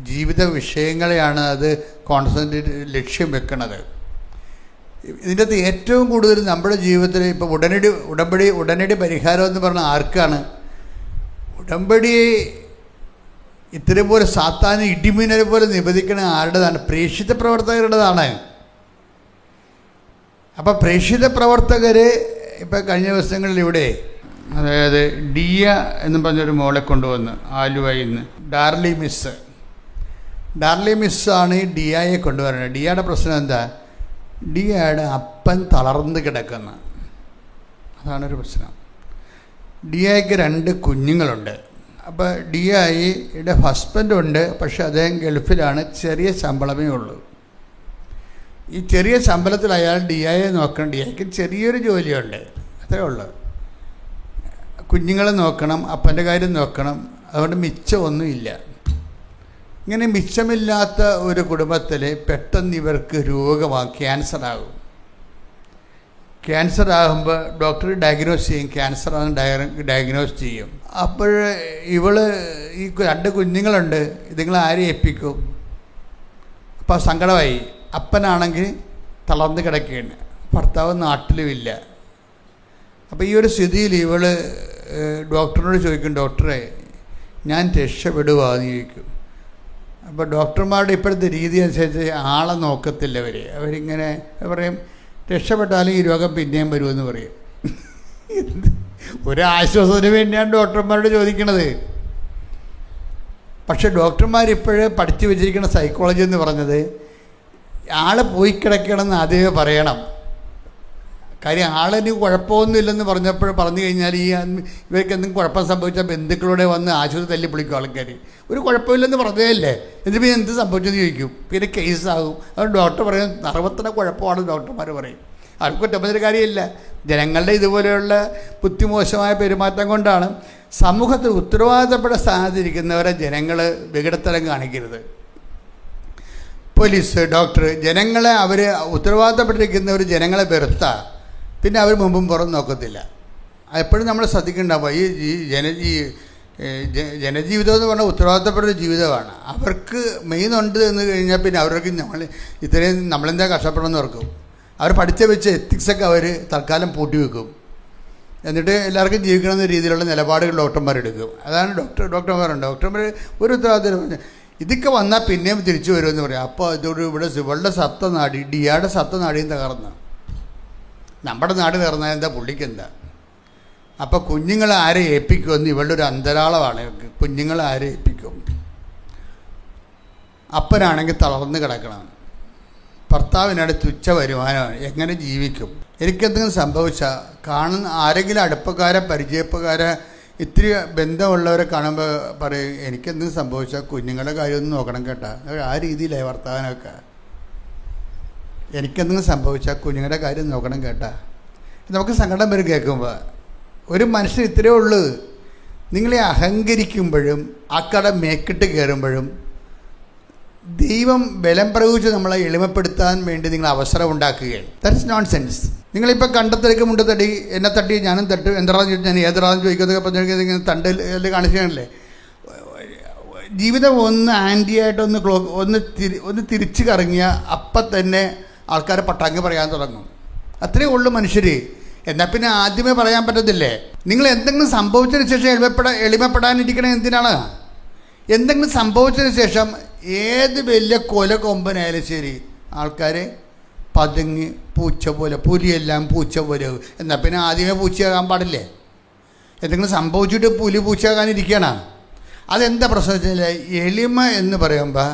S4: ജീവിത വിഷയങ്ങളെയാണ് അത് കോൺസെൻട്രേറ്റ് ലക്ഷ്യം വെക്കുന്നത്. ഇതിൻ്റെ അകത്ത് ഏറ്റവും കൂടുതൽ നമ്മുടെ ജീവിതത്തിൽ ഇപ്പോൾ ഉടനടി പരിഹാരം എന്ന് പറഞ്ഞാൽ ആർക്കാണ്? ഉടമ്പടി ഇത്തരം പോലെ സാത്താന് ഇടിമിന്നലെ പോലെ നിബന്ധിക്കണ ആരുടേതാണ്? പ്രേക്ഷിത പ്രവർത്തകരുടേതാണ്. അപ്പം പ്രേക്ഷിത പ്രവർത്തകർ ഇപ്പം കഴിഞ്ഞ ദിവസങ്ങളിലിവിടെ, അതായത് ഡിയ എന്ന് പറഞ്ഞൊരു മോളെ കൊണ്ടുവന്ന് ആലുവയിൽ നിന്ന്, ഡാർലി മിസ്സാണ് ഈ ഡിയയെ കൊണ്ടുവരുന്നത്. ഡിയയുടെ പ്രശ്നം എന്താ? ഡിയയുടെ അപ്പൻ തളർന്ന് കിടക്കുന്ന, അതാണൊരു പ്രശ്നം. ഡിയയ്ക്ക് 2 കുഞ്ഞുങ്ങളുണ്ട്. അപ്പോൾ ഡിയയുടെ ഹസ്ബൻഡുണ്ട്, പക്ഷെ അദ്ദേഹം ഗൾഫിലാണ്, ചെറിയ ശമ്പളമേ ഉള്ളൂ. ഈ ചെറിയ ശമ്പളത്തിൽ അയാൾ ഡിയയെ നോക്കണം. ഡിയയ്ക്ക് ചെറിയൊരു ജോലിയുണ്ട്, അത്രേ ഉള്ളൂ. കുഞ്ഞുങ്ങളെ നോക്കണം, അപ്പൻ്റെ കാര്യം നോക്കണം, അതുകൊണ്ട് മിച്ചമൊന്നുമില്ല. ഇങ്ങനെ മിച്ചമില്ലാത്ത ഒരു കുടുംബത്തിൽ പെട്ടെന്ന് ഇവർക്ക് രോഗമാകും, ക്യാൻസറാകും. ക്യാൻസറാകുമ്പോൾ ഡോക്ടർ ഡയഗ്നോസ് ചെയ്യും, ക്യാൻസറാണെന്ന് ഡയഗ്നോസ് ചെയ്യും. അപ്പോൾ ഈ 2 കുഞ്ഞുങ്ങളുണ്ട്, ഇതുങ്ങൾ ആരെ ഏൽപ്പിക്കും? അപ്പോൾ സങ്കടമായി. അപ്പനാണെങ്കിൽ തളർന്ന് കിടക്കുകയാണ്, ഭർത്താവ് നാട്ടിലുമില്ല. അപ്പോൾ ഈ ഒരു സ്ഥിതിയിൽ ഡോക്ടറിനോട് ചോദിക്കും, ഡോക്ടറെ ഞാൻ രക്ഷപ്പെടുവാന്ന് ചോദിക്കും. അപ്പോൾ ഡോക്ടർമാരുടെ ഇപ്പോഴത്തെ രീതി അനുസരിച്ച് ആളെ നോക്കത്തില്ല. അവരിങ്ങനെ പറയും, രക്ഷപ്പെട്ടാലും ഈ രോഗം പിന്നെയും വരുമെന്ന് പറയും. ഒരു ആശ്വാസത്തിന് വേണ്ടിയാണ് ഡോക്ടർമാരോട് ചോദിക്കണത്. പക്ഷെ ഡോക്ടർമാരിപ്പോഴേ പഠിച്ചു വെച്ചിരിക്കുന്ന സൈക്കോളജി എന്ന് പറഞ്ഞത് ആൾ പോയി കിടക്കണമെന്ന് ആദ്യമേ പറയണം. കാര്യം ആളിന് കുഴപ്പമൊന്നുമില്ലെന്ന് പറഞ്ഞു കഴിഞ്ഞാൽ ഇവർക്ക് എന്തെങ്കിലും കുഴപ്പം സംഭവിച്ചാൽ ബന്ധുക്കളോടെ വന്ന് ആശുപത്രി തല്ലി പൊളിക്കും ആൾക്കാർ. ഒരു കുഴപ്പമില്ലെന്ന് പറഞ്ഞതല്ലേ, എന്നിട്ട് പിന്നെ എന്ത് സംഭവിച്ചെന്ന് ചോദിക്കും, പിന്നെ കേസാകും. അതുകൊണ്ട് ഡോക്ടർ പറയും സർവ്വത്തിന് കുഴപ്പമാണ് ഡോക്ടർമാർ പറയും. അവർക്ക് കുറ്റപ്പെടുന്ന കാര്യമില്ല. ജനങ്ങളുടെ ഇതുപോലെയുള്ള ബുദ്ധിമോശമായ പെരുമാറ്റം കൊണ്ടാണ് സമൂഹത്തിൽ ഉത്തരവാദിത്തപ്പെട്ട സ്ഥാനത്തിരിക്കുന്നവരെ ജനങ്ങൾ വികടത്തരം കാണിക്കരുത്. പോലീസ്, ഡോക്ടർ, ജനങ്ങളെ അവർ ഉത്തരവാദിത്തപ്പെട്ടിരിക്കുന്നവർ ജനങ്ങളെ വെറുത്താൽ പിന്നെ അവർ മുമ്പും പുറം നോക്കത്തില്ല. എപ്പോഴും നമ്മൾ ശ്രദ്ധിക്കേണ്ടാവുക. ഈ ജനജീവിതം എന്ന് പറഞ്ഞാൽ ഉത്തരവാദിത്തപ്പെട്ട ജീവിതമാണ്. അവർക്ക് മെയിൻ ഉണ്ട് എന്ന് കഴിഞ്ഞാൽ പിന്നെ അവർക്ക് ഇത്രയും നമ്മളെന്താ കഷ്ടപ്പെടണമെന്ന് ഓർക്കും. അവർ പഠിച്ച വെച്ച് എത്തിക്സൊക്കെ അവർ തൽക്കാലം പൂട്ടി വെക്കും. എന്നിട്ട് എല്ലാവർക്കും ജീവിക്കണമെന്ന രീതിയിലുള്ള നിലപാടുകൾ ഡോക്ടർമാരെടുക്കും. അതാണ് ഡോക്ടർമാരുണ്ട്. ഡോക്ടർമാർ ഒരു ഉത്തരവാദിത്തം ഇതൊക്കെ വന്നാൽ പിന്നെയും തിരിച്ചു വരുമെന്ന് പറയും. അപ്പോൾ ഇതോട് ഇവളുടെ സപ്തനാടി, ഡിയയുടെ സപ്തനാടിയും തകർന്ന് നമ്മുടെ നാട് തകർന്നാൽ എന്താ പുള്ളിക്കെന്താ? അപ്പോൾ കുഞ്ഞുങ്ങളെ ആരെ ഏൽപ്പിക്കുമെന്ന് ഇവളുടെ ഒരു അന്തരാളമാണ്. കുഞ്ഞുങ്ങളെ ആരെ ഏൽപ്പിക്കും? അപ്പനാണെങ്കിൽ തളർന്ന് കിടക്കണം, ഭർത്താവിനാണ് തുച്ഛ വരുമാനമാണ്, എങ്ങനെ ജീവിക്കും? എനിക്കെന്തെങ്കിലും സംഭവിച്ചാൽ കാണുന്ന ആരെങ്കിലും അടുപ്പക്കാരെ പരിചയപ്പക്കാരെ ഇത്തിരി ബന്ധമുള്ളവരെ കാണുമ്പോൾ പറയും, എനിക്കെന്തെങ്കിലും സംഭവിച്ചാൽ കുഞ്ഞുങ്ങളുടെ കാര്യമൊന്നും നോക്കണം കേട്ടാ. ആ രീതിയിലായി വർത്തമാനമൊക്കെ. എനിക്കെന്തെങ്കിലും സംഭവിച്ചാൽ കുഞ്ഞുങ്ങളുടെ കാര്യം നോക്കണം കേട്ടാ. നമുക്ക് സങ്കടം വരും കേൾക്കുമ്പോൾ. ഒരു മനുഷ്യൻ ഇത്രയേ ഉള്ളൂ. നിങ്ങളെ അഹങ്കരിക്കുമ്പോഴും ആക്കടെ മേക്കിട്ട് കയറുമ്പോഴും ദൈവം ബലം പ്രയോഗിച്ച് നമ്മളെ എളിമപ്പെടുത്താൻ വേണ്ടി നിങ്ങൾ അവസരം ഉണ്ടാക്കുകയാണ്. That's non sense. നിങ്ങളിപ്പോൾ കണ്ടത്തിലേക്ക് മുണ്ട് തട്ടി, എന്നെ തട്ടി ഞാനും തട്ടും, എന്തറാന്ന് ചോദിച്ചാൽ ഞാൻ ഏതൊരാന്ന് ചോദിക്കുന്നതൊക്കെ പറഞ്ഞാൽ തണ്ടിൽ കാണിച്ചാണല്ലേ. ജീവിതം ഒന്ന് ആൻറ്റിയായിട്ടൊന്ന് ഒന്ന് തിരിച്ച് കറങ്ങിയ അപ്പം തന്നെ ആൾക്കാരെ പട്ടാങ്കി പറയാൻ തുടങ്ങും. അത്രയേ ഉള്ളൂ മനുഷ്യർ. എന്നാൽ പിന്നെ ആദ്യമേ പറയാൻ പറ്റത്തില്ലേ? നിങ്ങൾ എന്തെങ്കിലും സംഭവിച്ചതിന് ശേഷം എളിമപ്പെടാനിരിക്കണത് എന്തിനാണ്? എന്തെങ്കിലും സംഭവിച്ചതിന് ശേഷം ഏത് വലിയ കൊല കൊമ്പനായാലും ശരി ആൾക്കാരെ പതുങ്ങി പൂച്ച പോലെ, പുലിയെല്ലാം പൂച്ച പോലെ. എന്നാൽ പിന്നെ ആദ്യമേ പൂച്ചയാകാൻ പാടില്ലേ? എന്തെങ്കിലും സംഭവിച്ചിട്ട് പുലി പൂച്ചയാകാനിരിക്കുകയാണ്. അതെന്താ പ്രശ്നം വെച്ചാൽ, എളിമ എന്ന് പറയുമ്പോൾ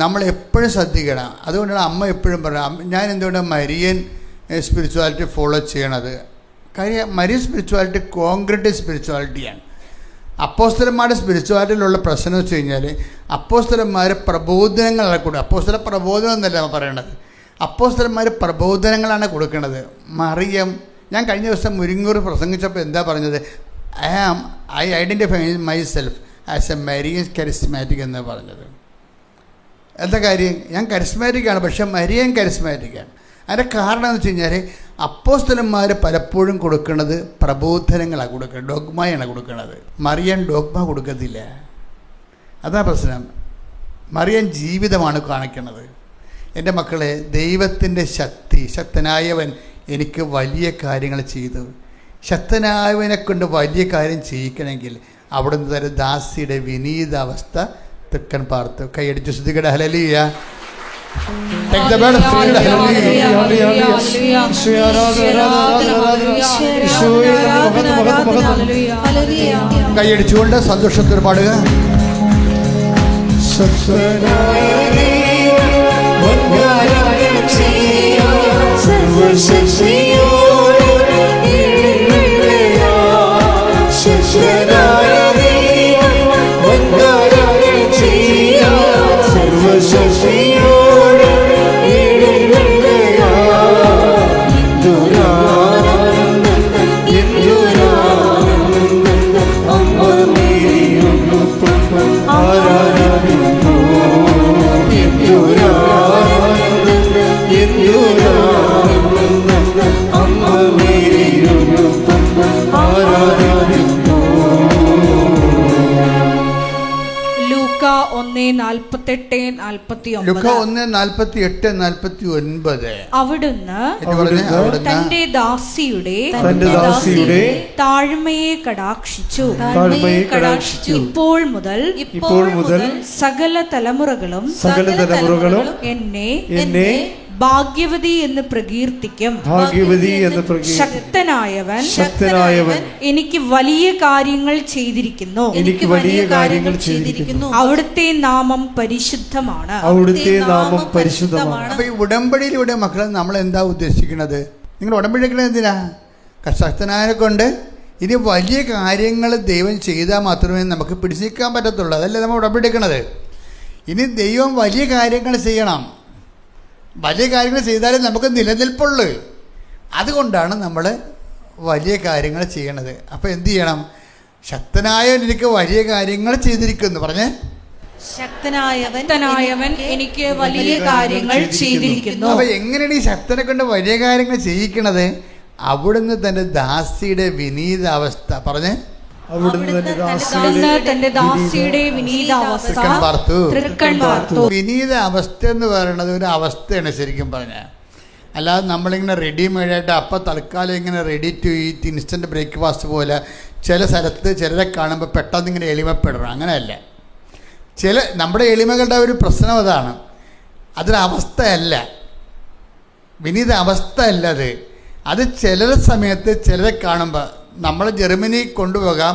S4: നമ്മൾ എപ്പോഴും ശ്രദ്ധിക്കണം. അതുകൊണ്ടാണ് അമ്മ എപ്പോഴും പറയണം, ഞാൻ എന്തുകൊണ്ടാണ് മരിയൻ സ്പിരിച്വാലിറ്റി ഫോളോ ചെയ്യണത്. കാര്യം മരിയൻ സ്പിരിച്വാലിറ്റി കോൺക്രീറ്റ് സ്പിരിച്വാലിറ്റിയാണ്. അപ്പോസ്തലന്മാരുടെ സ്പിരിച്വാലിറ്റിയിലുള്ള പ്രശ്നം വെച്ച് കഴിഞ്ഞാൽ, അപ്പോസ്തലന്മാർ പ്രബോധനങ്ങളാണ് കൊടുക്കുക. അപ്പോസ്തല പ്രബോധനം എന്നല്ല പറയണത്, അപ്പോസ്തലന്മാർ പ്രബോധനങ്ങളാണ് കൊടുക്കുന്നത്. മറിയം, ഞാൻ കഴിഞ്ഞ ദിവസം മുരിങ്ങൂർ പ്രസംഗിച്ചപ്പോൾ എന്താ പറഞ്ഞത്, I identify my self as A Marian charismatic എന്ന് പറഞ്ഞത്. എന്താ കാര്യം? ഞാൻ കരിസ്മാറ്റിക്കാണ്, പക്ഷേ മരിയൻ കരിസ്മാറ്റിക്കാണ്. അതിൻ്റെ കാരണം എന്ന് വെച്ച് കഴിഞ്ഞാൽ, അപ്പോസ്തലന്മാർ പലപ്പോഴും കൊടുക്കുന്നത് പ്രബോധനങ്ങളാണ് കൊടുക്കുന്നത്, ഡോഗ്മയാണ് കൊടുക്കുന്നത്. മറിയൻ ഡോഗ്മ കൊടുക്കത്തില്ല. അതാ പ്രശ്നം. മറിയൻ ജീവിതമാണ് കാണിക്കുന്നത്. എൻ്റെ മക്കളെ, ദൈവത്തിൻ്റെ ശക്തി, ശക്തനായവൻ എനിക്ക് വലിയ കാര്യങ്ങൾ ചെയ്തു. ശക്തനായവനെ കൊണ്ട് വലിയ കാര്യം ചെയ്യിക്കണമെങ്കിൽ അവിടുന്ന് തരം ദാസിയുടെ വിനീത അവസ്ഥ തെക്കൻ പാർത്തു. കൈയടിച്ച് ശ്രുതികട ഹല്ലേലൂയ. കൈയടിച്ചുകൊണ്ട് സന്തോഷത്തോടെ പാടുക.
S3: അവിടുന്ന് തന്റെ ദാസിയുടെ താഴ്മയെ കടാക്ഷിച്ചു. ഇപ്പോൾ മുതൽ സകല തലമുറകളും എന്നെ ഭാഗ്യവതി എന്ന് പ്രകീർത്തിക്കും. ശക്തനായവൻ എനിക്ക് വലിയ കാര്യങ്ങൾ ചെയ്തിരിക്കുന്നു. അവിടുത്തെ നാമം പരിശുദ്ധമാണ്.
S4: അപ്പൊ ഈ ഉടമ്പടിയിലൂടെ മക്കളെ നമ്മൾ എന്താ ഉദ്ദേശിക്കുന്നത്? നിങ്ങൾ ഉടമ്പടി എന്തിനാ? ശക്തനായനെ കൊണ്ട് ഇനി വലിയ കാര്യങ്ങൾ ദൈവം ചെയ്താൽ മാത്രമേ നമുക്ക് പിടിച്ചു നിൽക്കാൻ പറ്റത്തുള്ളൂ. അതല്ലേ നമ്മൾ ഉടമ്പടിക്കണത്. ഇനി ദൈവം വലിയ കാര്യങ്ങൾ ചെയ്യണം. വലിയ കാര്യങ്ങൾ ചെയ്താലേ നമുക്ക് നിലനിൽപ്പുള്ളൂ. അതുകൊണ്ടാണ് നമ്മൾ വലിയ കാര്യങ്ങൾ ചെയ്യണത്. അപ്പോൾ എന്ത് ചെയ്യണം? ശക്തനായവൻ എനിക്ക് വലിയ കാര്യങ്ങൾ ചെയ്തിരിക്കുന്നു. പറഞ്ഞേ,
S3: ശക്തനായവൻ എനിക്ക് വലിയ കാര്യങ്ങൾ ചെയ്തിരിക്കുന്നു.
S4: അപ്പോൾ എങ്ങനെയാണ് ഈ ശക്തനെ കൊണ്ട് വലിയ കാര്യങ്ങൾ ചെയ്യിക്കണത്? അവിടുന്ന് തൻ്റെ ദാസിയുടെ വിനീത അവസ്ഥ. പറഞ്ഞേ, വിനീത അവസ്ഥ എന്ന് പറയുന്നത് ഒരു അവസ്ഥയാണ് ശരിക്കും പറഞ്ഞാൽ. അല്ലാതെ നമ്മളിങ്ങനെ റെഡിമെയ്ഡായിട്ട് അപ്പം തൽക്കാലം ഇങ്ങനെ ready to eat instant breakfast പോലെ ചില സ്ഥലത്ത് ചിലരെ കാണുമ്പോൾ പെട്ടെന്ന് ഇങ്ങനെ എളിമപ്പെടണം. അങ്ങനെയല്ല. നമ്മുടെ എളിമകളുടെ ഒരു പ്രശ്നം അതാണ്. അതൊരവസ്ഥയല്ല, വിനീത അവസ്ഥ അല്ല അത് ചില സമയത്ത് ചിലരെ കാണുമ്പോൾ നമ്മൾ ജർമ്മനി കൊണ്ടുപോകാം,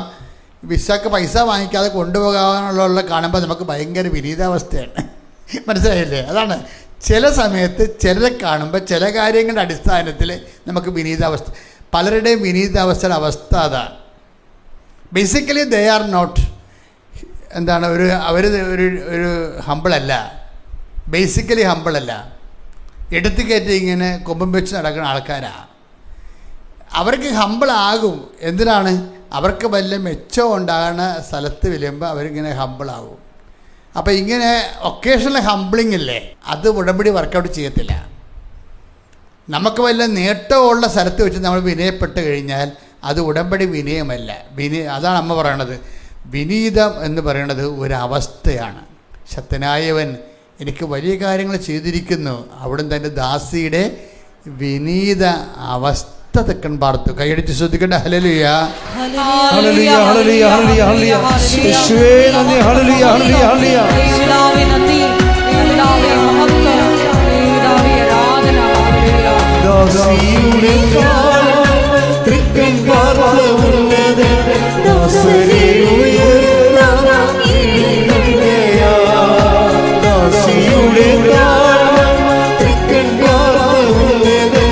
S4: വിസക്ക് പൈസ വാങ്ങിക്കാതെ കൊണ്ടുപോകാനുള്ള കാണുമ്പോൾ നമുക്ക് ഭയങ്കര വിനീതാവസ്ഥയാണ്. മനസ്സിലായില്ലേ? അതാണ് ചില സമയത്ത് ചിലരെ കാണുമ്പോൾ ചില കാര്യങ്ങളുടെ അടിസ്ഥാനത്തിൽ നമുക്ക് വിനീതാവസ്ഥ. പലരുടെയും വിനീതാവസ്ഥയുടെ അവസ്ഥ അതാണ്. ബേസിക്കലി ദേ ആർ നോട്ട് അവർ ഒരു ഹമ്പിളല്ല, ബേസിക്കലി ഹമ്പിളല്ല. എടുത്തു കയറ്റി ഇങ്ങനെ കൊമ്പം വെച്ച് നടക്കുന്ന ആൾക്കാരാണ്. അവർക്ക് ഹമ്പിളാകും. എന്തിനാണ്? അവർക്ക് വല്ല മെച്ചം ഉണ്ടാകുന്ന സ്ഥലത്ത് വരുമ്പോൾ അവരിങ്ങനെ ഹമ്പിളാകും. അപ്പോൾ ഇങ്ങനെ ഒക്കേഷണൽ ഹമ്പിളിംഗ് ഇല്ലേ, അത് ഉടമ്പടി വർക്കൗട്ട് ചെയ്യത്തില്ല. നമുക്ക് വല്ല നേട്ടമുള്ള സ്ഥലത്ത് വെച്ച് നമ്മൾ വിനയപ്പെട്ട് കഴിഞ്ഞാൽ അത് ഉടമ്പടി വിനയമല്ല. അതാണ് അമ്മ പറയണത്. വിനീതം എന്ന് പറയുന്നത് ഒരവസ്ഥയാണ്. ശക്തനായവൻ എനിക്ക് വലിയ കാര്യങ്ങൾ ചെയ്തിരിക്കുന്നു. അവിടുന്ന് തൻ്റെ ദാസിയുടെ വിനീത അവസ്ഥ തെക്കൻ പാർത്തു. കൈയടിച്ച് ശ്രദ്ധിക്കട്ടെ. Hallelujah,
S1: hallelujah, hallelujah, hallelujah, hallelujah. യേശുവേ നന്ദി. Hallelujah, hallelujah, hallelujah.
S3: യേശുവേ നന്ദി. യേശുവേ മഹത്വം. യേശുവേ ആരാധന.
S1: ദാസിയുടെ തൃക്കൺ പാർത്ത ഉന്നതൻ ദാസരെ ഉയർത്താം ഈടുകയാ. ദാസിയുടെ തൃക്കൺ പാർത്ത ഉന്നതൻ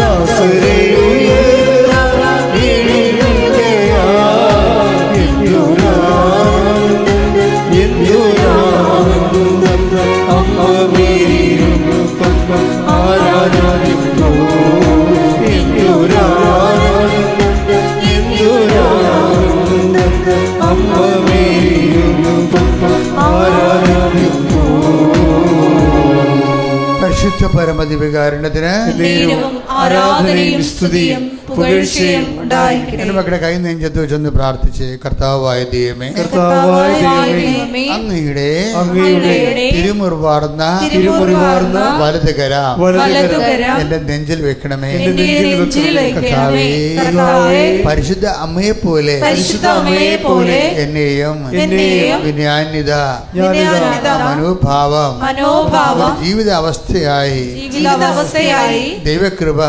S1: ദാസരെ ഉയർത്താം ഈടുകയാ. എന്തൊരാനന്ദം അമ്മ മേരിയിരുന്നു ആരാധിക്കുന്നു. അമ്മ മേരിയിരുന്നു ആരാധിക്കുന്നു.
S4: പരിശുദ്ധ പരമദിവ്യകാരുണ്യത്തിന്
S3: നേരവും ആരാധനയും സ്തുതിയും പുകഴ്ചയും ഉണ്ടായിരിക്കട്ടെ.
S4: എന്റെ മക്കളുടെ കൈ നെഞ്ചത്ത് വെച്ചൊന്ന് പ്രാർത്ഥിച്ച്. കർത്താവായ ദൈവമേ,
S1: കർത്താവായ ദൈവമേ,
S4: അങ്ങയുടെ
S1: അങ്ങയുടെ
S4: തിരുമുറിവാർന്ന വലതുകര എന്റെ നെഞ്ചിൽ വെക്കണമേ. കർത്താവേ, പരിശുദ്ധ അമ്മയെ പോലെ എന്നെയും വിനയാന്വിത മനോഭാവം ജീവിത അവസ്ഥയായി ദൈവകൃപ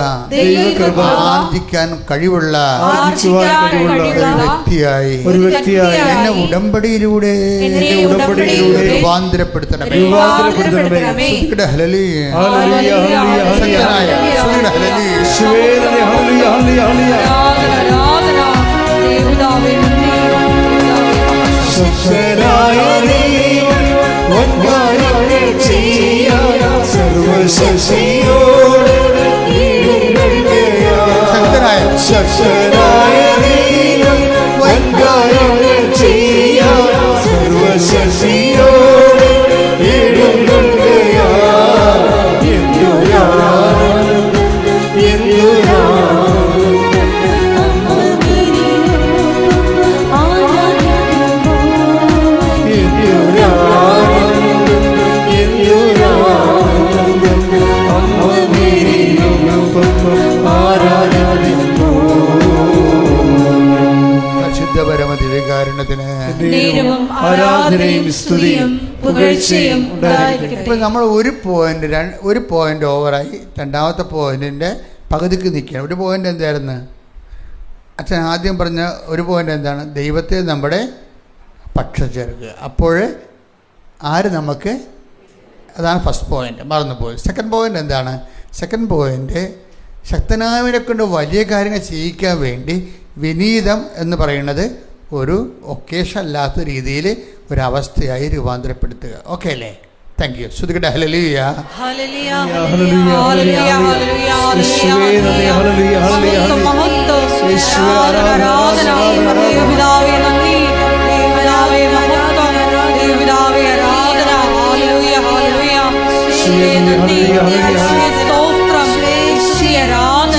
S4: ആർജിക്കാൻ കഴിവുള്ള ഒരു വ്യക്തിയായി എന്നെ ഉടമ്പടിയിലൂടെ രൂപാന്തരപ്പെടുത്തണമേ.
S1: ശക്തനായ ദൈവം വൻകാര്യങ്ങൾ ചെയ്യാൻ സർവശക്തിയോടെ എഴുന്നള്ളുകയാ.
S3: ആരാധനയും സ്തുതിയും പുകഴ്ചയും ഉണ്ടായിരിക്കട്ടെ.
S4: ഇപ്പൊ നമ്മൾ ഒരു പോയിന്റ് ഓവറായി രണ്ടാമത്തെ പോയിന്റിന്റെ പകുതിക്ക് നിൽക്കുകയാണ്. ഒരു പോയിന്റ് എന്തായിരുന്നു? അച്ഛൻ ആദ്യം പറഞ്ഞ ഒരു പോയിന്റ് എന്താണ്? ദൈവത്തെ നമ്മുടെ പക്ഷം ചേർക്കുക. അപ്പോൾ ആര് നമുക്ക്, അതാണ് ഫസ്റ്റ് പോയിന്റ്, മറന്നുപോയി. സെക്കൻഡ് പോയിന്റ് എന്താണ്? സെക്കൻഡ് പോയിന്റ് ശക്തനായവനെ കൊണ്ട് വലിയ കാര്യങ്ങൾ ചെയ്യിക്കാൻ വേണ്ടി വിനീതം എന്ന് പറയുന്നത് ഒരു ഒക്കേഷൻ അല്ലാത്ത രീതിയിൽ ഒരവസ്ഥയായി രൂപാന്തരപ്പെടുത്തുക. ഓക്കെ അല്ലേ? Thank you. ശ്രുതികട്ടെ. ഹല്ലേലൂയ.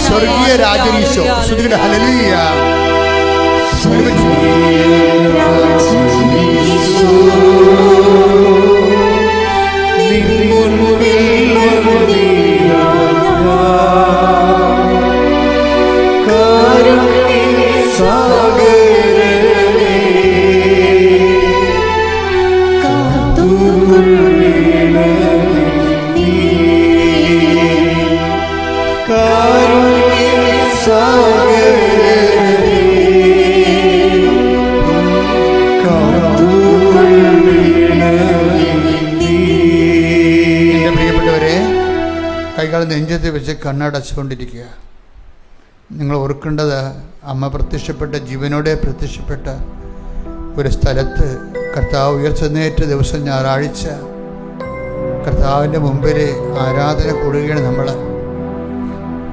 S4: സ്വർഗീയ രാജനീശോ. ശ്രുതികട്ടെ. ഹല്ലേലൂയ. കൈകൾ നെഞ്ചത്ത് വെച്ച് കണ്ണടച്ചുകൊണ്ടിരിക്കുക. നിങ്ങൾ ഓർക്കേണ്ടത്, അമ്മ പ്രത്യക്ഷപ്പെട്ട, ജീവനോടെ പ്രത്യക്ഷപ്പെട്ട ഒരു സ്ഥലത്ത് കർത്താവ് ഉയർച്ചെന്നേറ്റ ദിവസം ഞായറാഴ്ച കർത്താവിൻ്റെ മുമ്പിൽ ആരാധന കൂടുകയാണ്. നമ്മൾ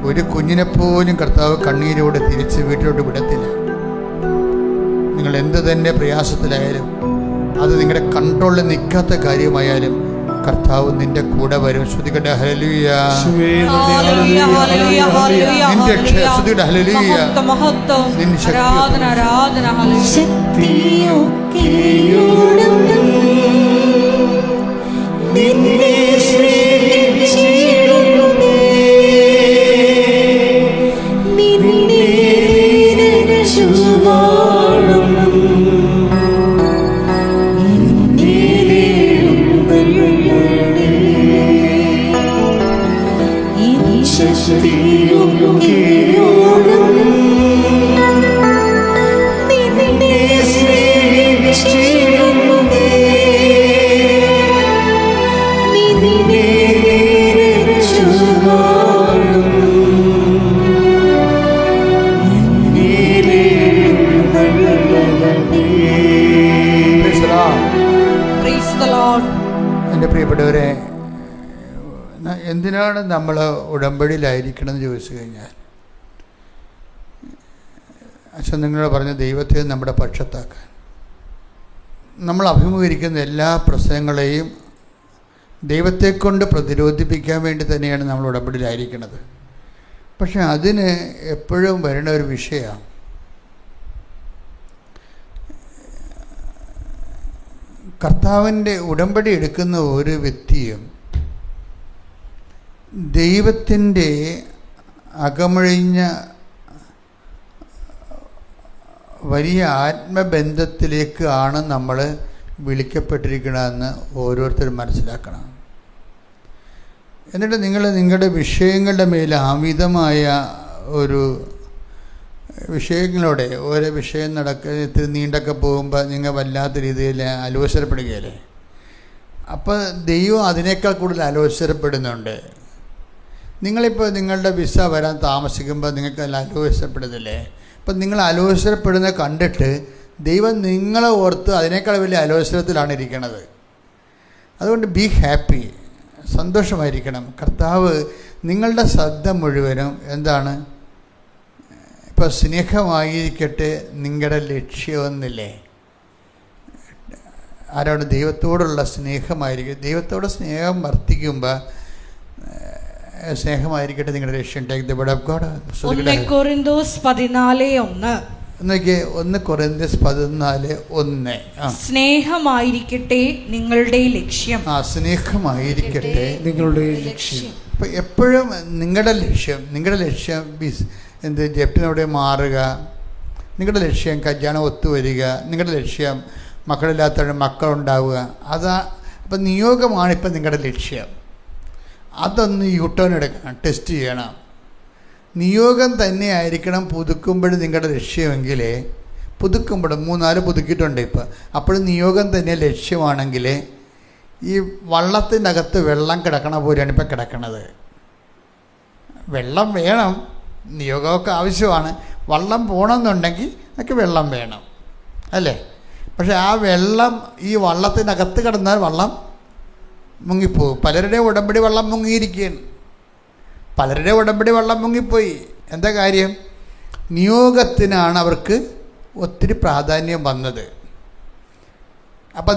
S4: ഒരു കുഞ്ഞിനെപ്പോലും കർത്താവ് കണ്ണീരോടെ തിരിച്ച് വീട്ടിലോട്ട് വിടത്തില്ല. നിങ്ങൾ എന്ത് തന്നെ പ്രയാസത്തിലായാലും, അത് നിങ്ങളുടെ കൺട്രോളിൽ നിൽക്കാത്ത കാര്യമായാലും കർത്താവ് നിന്റെ കൂടെ വരും. ശ്രുതികട്ടെ. ഹല്ലേലൂയ. നിന്റെ ശ്രുതികട്ടെ. ഹല്ലേലൂയ. നിന്റെ
S1: ശക്തി
S4: എൻ്റെ പ്രിയപ്പെട്ടവരെ, എന്തിനാണ് നമ്മൾ ഉടമ്പടിയിലായിരിക്കണം എന്ന് ചോദിച്ചു കഴിഞ്ഞാൽ, അച്ഛൻ നിങ്ങളോട് പറഞ്ഞ ദൈവത്തെ നമ്മുടെ പക്ഷത്താക്കാൻ. നമ്മൾ അഭിമുഖീകരിക്കുന്ന എല്ലാ പ്രശ്നങ്ങളെയും ദൈവത്തെക്കൊണ്ട് പ്രതിരോധിപ്പിക്കാൻ വേണ്ടി തന്നെയാണ് നമ്മൾ ഉടമ്പടിയിലായിരിക്കുന്നത്. പക്ഷെ അതിന് എപ്പോഴും വരുന്ന ഒരു വിഷയമാണ്, കർത്താവിൻ്റെ ഉടമ്പടി എടുക്കുന്ന ഒരു വ്യക്തിയും ദൈവത്തിൻ്റെ അകമഴിഞ്ഞ വലിയ ആത്മബന്ധത്തിലേക്കാണ് നമ്മൾ വിളിക്കപ്പെട്ടിരിക്കണമെന്ന് ഓരോരുത്തരും മനസ്സിലാക്കണം. എന്നിട്ട് നിങ്ങൾ നിങ്ങളുടെ വിഷയങ്ങളുടെ മേൽ അമിതമായ ഒരു വിഷയങ്ങളോടെ ഓരോ വിഷയം ഇത്തിരി നീണ്ടൊക്കെ പോകുമ്പോൾ നിങ്ങൾ വല്ലാത്ത രീതിയിൽ അലോസരപ്പെടുകയല്ലേ. അപ്പോൾ ദൈവം അതിനേക്കാൾ കൂടുതൽ അലോസരപ്പെടുന്നുണ്ട്. നിങ്ങളിപ്പോൾ നിങ്ങളുടെ വിസ വരാൻ താമസിക്കുമ്പോൾ നിങ്ങൾക്ക് അലോസരപ്പെടുന്നില്ലേ? അപ്പം നിങ്ങൾ അലോസരപ്പെടുന്നത് കണ്ടിട്ട് ദൈവം നിങ്ങളെ ഓർത്ത് അതിനേക്കാൾ വലിയ അലോസരത്തിലാണ് ഇരിക്കുന്നത്. അതുകൊണ്ട് ബി ഹാപ്പി, സന്തോഷമായിരിക്കണം. കർത്താവ് നിങ്ങളുടെ ശ്രദ്ധ മുഴുവനും എന്താണ്? ഇപ്പോൾ സ്നേഹമായിരിക്കട്ടെ നിങ്ങളുടെ ലക്ഷ്യമെന്നില്ലേ? ആരാണ്? ദൈവത്തോടുള്ള സ്നേഹമായിരിക്കും. ദൈവത്തോട് സ്നേഹം വർദ്ധിക്കുമ്പോൾ സ്നേഹമായിരിക്കട്ടെ നിങ്ങളുടെ ലക്ഷ്യം. Take the word of God.
S3: 1 കൊരിന്തോസ് 14:1.
S4: 1 കൊരിന്തോസ് 14:1.
S3: സ്നേഹമായിരിക്കട്ടെ നിങ്ങളുടെ ലക്ഷ്യം.
S4: സ്നേഹമായിരിക്കട്ടെ
S1: നിങ്ങളുടെ ലക്ഷ്യം.
S4: അപ്പം എപ്പോഴും നിങ്ങളുടെ ലക്ഷ്യം എന്ത്? ജപ്റ്റിനവിടെ മാറുക. നിങ്ങളുടെ ലക്ഷ്യം കല്യാണം ഒത്തുവരിക. നിങ്ങളുടെ ലക്ഷ്യം മക്കളില്ലാത്തവരുടെ മക്കളുണ്ടാവുക. അപ്പം നിയോഗമാണ് ഇപ്പം നിങ്ങളുടെ ലക്ഷ്യം. അതൊന്ന് യൂട്ടേൺ എടുക്കണം, ടെസ്റ്റ് ചെയ്യണം. നിയോഗം തന്നെ ആയിരിക്കണം പുതുക്കുമ്പോഴും നിങ്ങളുടെ ലക്ഷ്യമെങ്കിൽ, പുതുക്കുമ്പോഴും 3-4 പുതുക്കിയിട്ടുണ്ട് ഇപ്പം. അപ്പോഴും നിയോഗം തന്നെ ലക്ഷ്യമാണെങ്കിൽ ഈ വള്ളത്തിൻ്റെ അകത്ത് വെള്ളം കിടക്കണ പോലെയാണ് ഇപ്പം കിടക്കണത്. വെള്ളം വേണം, നിയോഗമൊക്കെ ആവശ്യമാണ്. വള്ളം പോകണമെന്നുണ്ടെങ്കിൽ ഒക്കെ വെള്ളം വേണം, അല്ലേ? പക്ഷെ ആ വെള്ളം ഈ വള്ളത്തിനകത്ത് കിടന്നാൽ വള്ളം മുങ്ങിപ്പോകും. പലരുടെ ഉടമ്പടി വെള്ളം മുങ്ങിയിരിക്കുകയാണ്. പലരുടെ ഉടമ്പടി വെള്ളം മുങ്ങിപ്പോയി. എന്താ കാര്യം? നിയോഗത്തിനാണ് അവർക്ക് ഒത്തിരി പ്രാധാന്യം വന്നത്. അപ്പം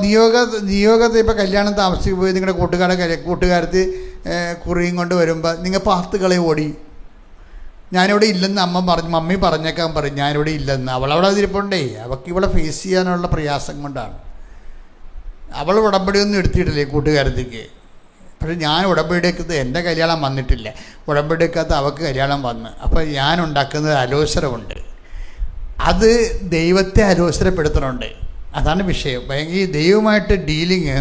S4: നിയോഗത്തെ ഇപ്പോൾ കല്യാണം താമസിച്ച് പോയി നിങ്ങളുടെ കൂട്ടുകാരത്തി കുറിയും കൊണ്ട് വരുമ്പോൾ നിങ്ങൾ പാത്തുകളെ ഓടി. ഞാനിവിടെ ഇല്ലെന്ന് മമ്മി പറഞ്ഞേക്കാൻ പറയും. ഞാനിവിടെ ഇല്ലെന്ന്. അവളവിടെ ഇരിപ്പുണ്ടേ. അവൾക്ക് ഇവിടെ ഫേസ് ചെയ്യാനുള്ള പ്രയാസം കൊണ്ടാണ്. അവൾ ഉടമ്പടിയൊന്നും എടുത്തിട്ടില്ലേ കൂട്ടുകാരത്തേക്ക്. പക്ഷേ ഞാൻ ഉടമ്പടിയെടുക്കുന്നത് എൻ്റെ കല്യാണം വന്നിട്ടില്ല. ഉടമ്പടിയെടുക്കാത്ത അവൾക്ക് കല്യാണം വന്ന്. അപ്പോൾ ഞാൻ ഉണ്ടാക്കുന്നത് അലോസരമുണ്ട്. അത് ദൈവത്തെ അലോസരപ്പെടുത്തണുണ്ട്. അതാണ് വിഷയം. ഈ ദൈവമായിട്ട് ഡീലിങ്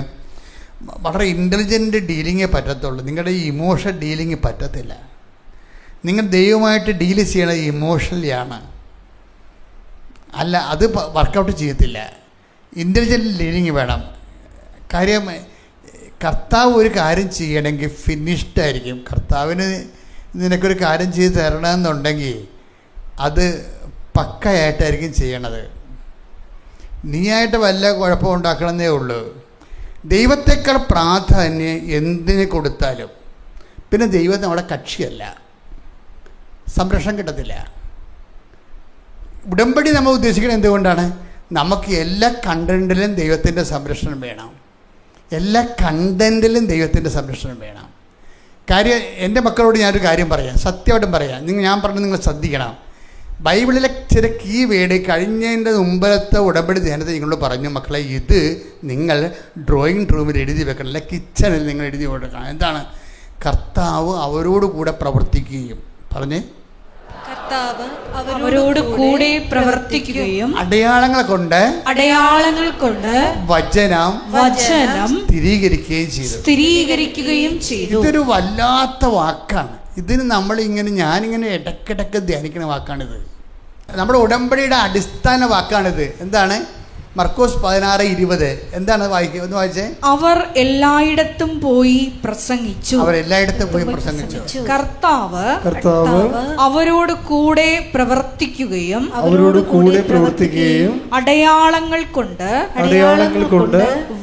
S4: വളരെ ഇൻ്റലിജൻറ്റ് ഡീലിങ്ങേ പറ്റത്തുള്ളൂ. നിങ്ങളുടെ ഈ ഇമോഷൻ ഡീലിങ് പറ്റത്തില്ല. നിങ്ങൾ ദൈവമായിട്ട് ഡീൽ ചെയ്യണത് ഇമോഷണലിയാണ്. അല്ല, അത് വർക്കൗട്ട് ചെയ്യത്തില്ല. ഇൻ്റലിജൻറ്റ് ഡീലിങ് വേണം. കാര്യം കർത്താവ് ഒരു കാര്യം ചെയ്യണമെങ്കിൽ ഫിനിഷ്ഡ് ആയിരിക്കും. കർത്താവിന് നിനക്കൊരു കാര്യം ചെയ്ത് തരണമെന്നുണ്ടെങ്കിൽ അത് പക്കയായിട്ടായിരിക്കും ചെയ്യണത്. നീയായിട്ട് വല്ല കുഴപ്പമുണ്ടാക്കണമെന്നേ ഉള്ളൂ. ദൈവത്തെക്കാൾ പ്രാധാന്യം എന്തിന് കൊടുത്താലും പിന്നെ ദൈവം നമ്മുടെ കക്ഷിയല്ല, സംരക്ഷണം കിട്ടത്തില്ല. ഉടമ്പടി നമ്മൾ ഉദ്ദേശിക്കുന്നത് എന്തുകൊണ്ടാണ്? നമുക്ക് എല്ലാ കണ്ടന്റിലും ദൈവത്തിൻ്റെ സംരക്ഷണം വേണം. എല്ലാ കണ്ടന്റിലും ദൈവത്തിൻ്റെ സംരക്ഷണം വേണം. കാര്യം എൻ്റെ മക്കളോട് ഞാനൊരു കാര്യം പറയാം, സത്യമായിട്ടും പറയാം. ഞാൻ പറഞ്ഞത് നിങ്ങൾ ശ്രദ്ധിക്കണം. ബൈബിളിലെ ചില കീ വേഡ് കഴിഞ്ഞതിൻ്റെ മുമ്പത്തെ ഉടമ്പടി ധ്യാനത്തെ നിങ്ങളോട് പറഞ്ഞു, മക്കളെ ഇത് നിങ്ങൾ ഡ്രോയിങ് റൂമിൽ എഴുതി വെക്കണം, അല്ല കിച്ചണിൽ നിങ്ങൾ എഴുതി കൊടുക്കണം. എന്താണ്? കർത്താവ് അവരോട് കൂടെ പ്രവർത്തിക്കുകയും പറഞ്ഞേ
S3: കർത്താവ് അവരോട് കൂടെ പ്രവർത്തിക്കുകയും
S4: അടയാളങ്ങൾ കൊണ്ട് വചനം
S3: സ്ഥിരീകരിക്കുകയും ചെയ്തു.
S4: ഇതൊരു വല്ലാത്ത വാക്കാണ്. ഇതിന് ഞാനിങ്ങനെ ഇടയ്ക്കിടയ്ക്ക് ധ്യാനിക്കുന്ന വാക്കാണിത്. നമ്മുടെ ഉടമ്പടിയുടെ അടിസ്ഥാന വാക്കാണിത്. എന്താണ്? മർക്കോസ് 16:20 എന്താണ് വായിക്കുക? ഒന്ന് വായിച്ചേ.
S3: അവർ എല്ലായിടത്തും പോയി പ്രസംഗിച്ചു.
S4: അവർ എല്ലായിടത്തും പോയി പ്രസംഗിച്ചു.
S3: കർത്താവ്
S1: അവരോട്
S3: കൂടെ പ്രവർത്തിക്കുകയും അടയാളങ്ങൾ കൊണ്ട്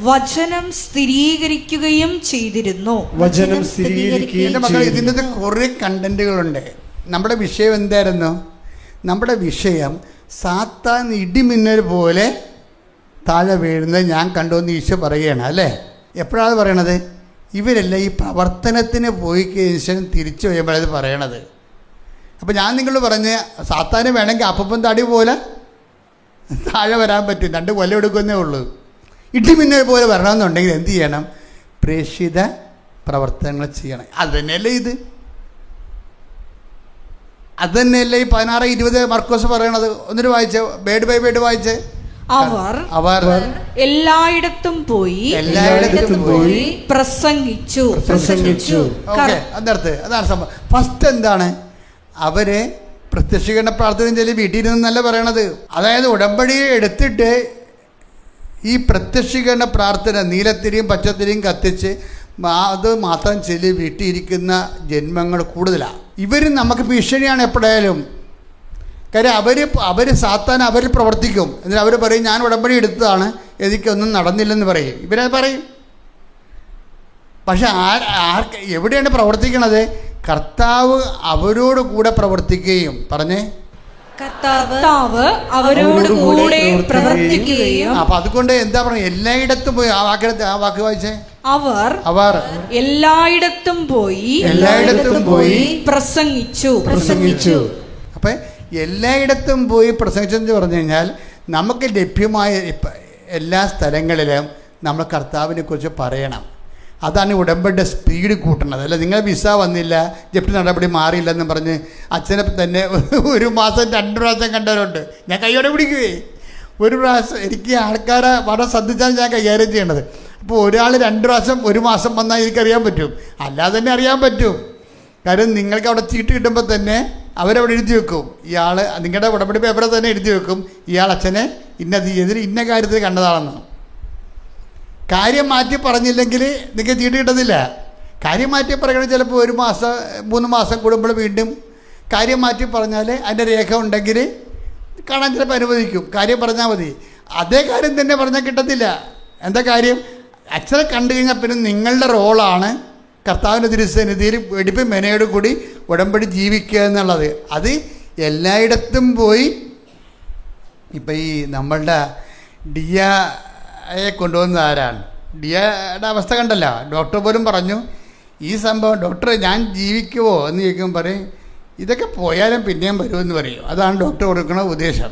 S3: വചനം സ്ഥിരീകരിക്കുകയും ചെയ്തിരുന്നു.
S4: ഇതിൻ്റെ കുറെ കണ്ടന്റുകളുണ്ട്. നമ്മുടെ വിഷയം എന്തായിരുന്നു? നമ്മുടെ വിഷയം സാത്താൻ ഇടിമിന്നൽ പോലെ താഴെ വീഴുന്നത് ഞാൻ കണ്ടു എന്ന് ഈശോ പറയുകയാണ് അല്ലേ? എപ്പോഴാണ് പറയണത്? ഇവരെല്ലാം ഈ പ്രവർത്തനത്തിന് പോയി കഴിഞ്ഞാൽ തിരിച്ചു വരുമ്പോഴത് പറയണത്. അപ്പോൾ ഞാൻ നിങ്ങളോട് പറഞ്ഞ് സാത്താന് വേണമെങ്കിൽ അപ്പം തടി പോലെ താഴെ വരാൻ പറ്റും, 2 കൊല്ലം എടുക്കുന്നേ ഉള്ളൂ. ഇടിമിന്നൽ പോലെ വരണമെന്നുണ്ടെങ്കിൽ എന്ത് ചെയ്യണം? പ്രേക്ഷിത പ്രവർത്തനങ്ങൾ ചെയ്യണം. അത് തന്നെയല്ലേ ഇത്? അത് തന്നെയല്ലേ ഈ 16:20 മർക്കോസ് പറയണത്? ഒന്നിട്ട് വായിച്ചേ, ബേഡ് ബൈ ബേഡ് വായിച്ചേ.
S3: അവർ എല്ലായിടത്തും പോയി പ്രസംഗിച്ചു.
S4: ഓക്കെ, അതിനടുത്ത് അതാണ് സംഭവം. ഫസ്റ്റ് എന്താണ്? അവരെ പ്രത്യക്ഷീകരണ പ്രാർത്ഥന ചെല്ലി വീട്ടിൽ ഇരുന്നല്ല പറയണത്. അതായത് ഉടമ്പടിയെ എടുത്തിട്ട് ഈ പ്രത്യക്ഷീകരണ പ്രാർത്ഥന നീലത്തിരിയും പച്ചത്തിരിയും കത്തിച്ച് അത് മാത്രം ചെല്ലി വീട്ടിലിരിക്കുന്ന ജന്മങ്ങൾ കൂടുതലാണ്. ഇവർ നമുക്ക് ഭീഷണിയാണ് എപ്പോഴായാലും. കാര്യം അവർ സാത്താൻ അവർ പ്രവർത്തിക്കും. എന്നിട്ട് അവർ പറയും ഞാൻ ഉടമ്പടി എടുത്തതാണ്, എനിക്കൊന്നും നടന്നില്ലെന്ന് പറയും. ഇവരത് പറയും. പക്ഷെ എവിടെയാണ് പ്രവർത്തിക്കണത്? കർത്താവ് അവരോട് കൂടെ പ്രവർത്തിക്കുകയും പറഞ്ഞേ
S3: കർത്താവ് അവരോട് കൂടെ പ്രവർത്തിക്കുകയും.
S4: അപ്പൊ അതുകൊണ്ട് എന്താ പറയുക? എല്ലായിടത്തും പോയി. ആ വാക്ക് വായിച്ചേ.
S3: അവർ എല്ലായിടത്തും പോയി പ്രസംഗിച്ചു.
S4: അപ്പൊ എല്ലായിടത്തും പോയി പ്രസംഗിച്ചെന്ന് പറഞ്ഞു കഴിഞ്ഞാൽ നമുക്ക് ലഭ്യമായ എല്ലാ സ്ഥലങ്ങളിലും നമ്മൾ കർത്താവിനെ കുറിച്ച് പറയണം. അതാണ് ഉടമ്പടിയുടെ സ്പീഡ് കൂട്ടണത്. അല്ല നിങ്ങൾ വിസ വന്നില്ല, ജപ്തി നടപടി മാറിയില്ലെന്ന് പറഞ്ഞ് അച്ഛനെ തന്നെ 1 മാസം 2 പ്രാവശ്യം കണ്ടവരുണ്ട്. ഞാൻ കൈയോടെ പിടിക്കുവേ. 1 പ്രാവശ്യം എനിക്ക് ആൾക്കാരെ വളരെ ശ്രദ്ധിച്ചാണ് ഞാൻ കൈകാര്യം ചെയ്യണത്. അപ്പോൾ ഒരാൾ 2 പ്രാവശ്യം 1 മാസം വന്നാൽ എനിക്കറിയാൻ പറ്റും, അല്ലാതെ തന്നെ അറിയാൻ പറ്റും. കാര്യം നിങ്ങൾക്ക് അവിടെ ചീട്ട് കിട്ടുമ്പോൾ തന്നെ അവരവിടെ എഴുതി വെക്കും, ഇയാൾ നിങ്ങളുടെ ഉടമ്പടി പേപ്പറിൽ തന്നെ എഴുതി വെക്കും, ഇയാൾ അച്ഛനെ ഇന്ന തീയതിൽ ഇന്ന കാര്യത്തിൽ കണ്ടതാണെന്ന്. കാര്യം മാറ്റി പറഞ്ഞില്ലെങ്കിൽ നിങ്ങൾക്ക് ചീട്ട് കിട്ടുന്നില്ല. കാര്യം മാറ്റി പറയണത് ചിലപ്പോൾ 1 മാസം 3 മാസം കൂടുമ്പോൾ വീണ്ടും കാര്യം മാറ്റി പറഞ്ഞാൽ അതിൻ്റെ രേഖ ഉണ്ടെങ്കിൽ കാണാൻ ചിലപ്പോൾ അനുവദിക്കും. കാര്യം പറഞ്ഞാൽ മതി. അതേ കാര്യം തന്നെ പറഞ്ഞാൽ കിട്ടത്തില്ല. എന്താ കാര്യം? അച്ഛനെ കണ്ടു കഴിഞ്ഞാൽ പിന്നെ നിങ്ങളുടെ റോളാണ് കർത്താവിൻ്റെ തിരുസന്നിധിയിൽ വെടിപ്പ് മെനയോട് കൂടി ഉടമ്പടി ജീവിക്കുക എന്നുള്ളത്. അത് എല്ലായിടത്തും പോയി. ഇപ്പം ഈ നമ്മളുടെ ഡിയയെ കൊണ്ടുവന്ന ആരാണ്? ഡിയയുടെ അവസ്ഥ കണ്ടല്ലോ. ഡോക്ടർ പോലും പറഞ്ഞു ഈ സംഭവം ഡോക്ടർ ഞാൻ ജീവിക്കുമോ എന്ന് ചോദിക്കുമ്പോൾ പറയും ഇതൊക്കെ പോയാലും പിന്നെയും വരുമെന്ന് പറയും. അതാണ് ഡോക്ടർ കൊടുക്കുന്ന ഉപദേശം.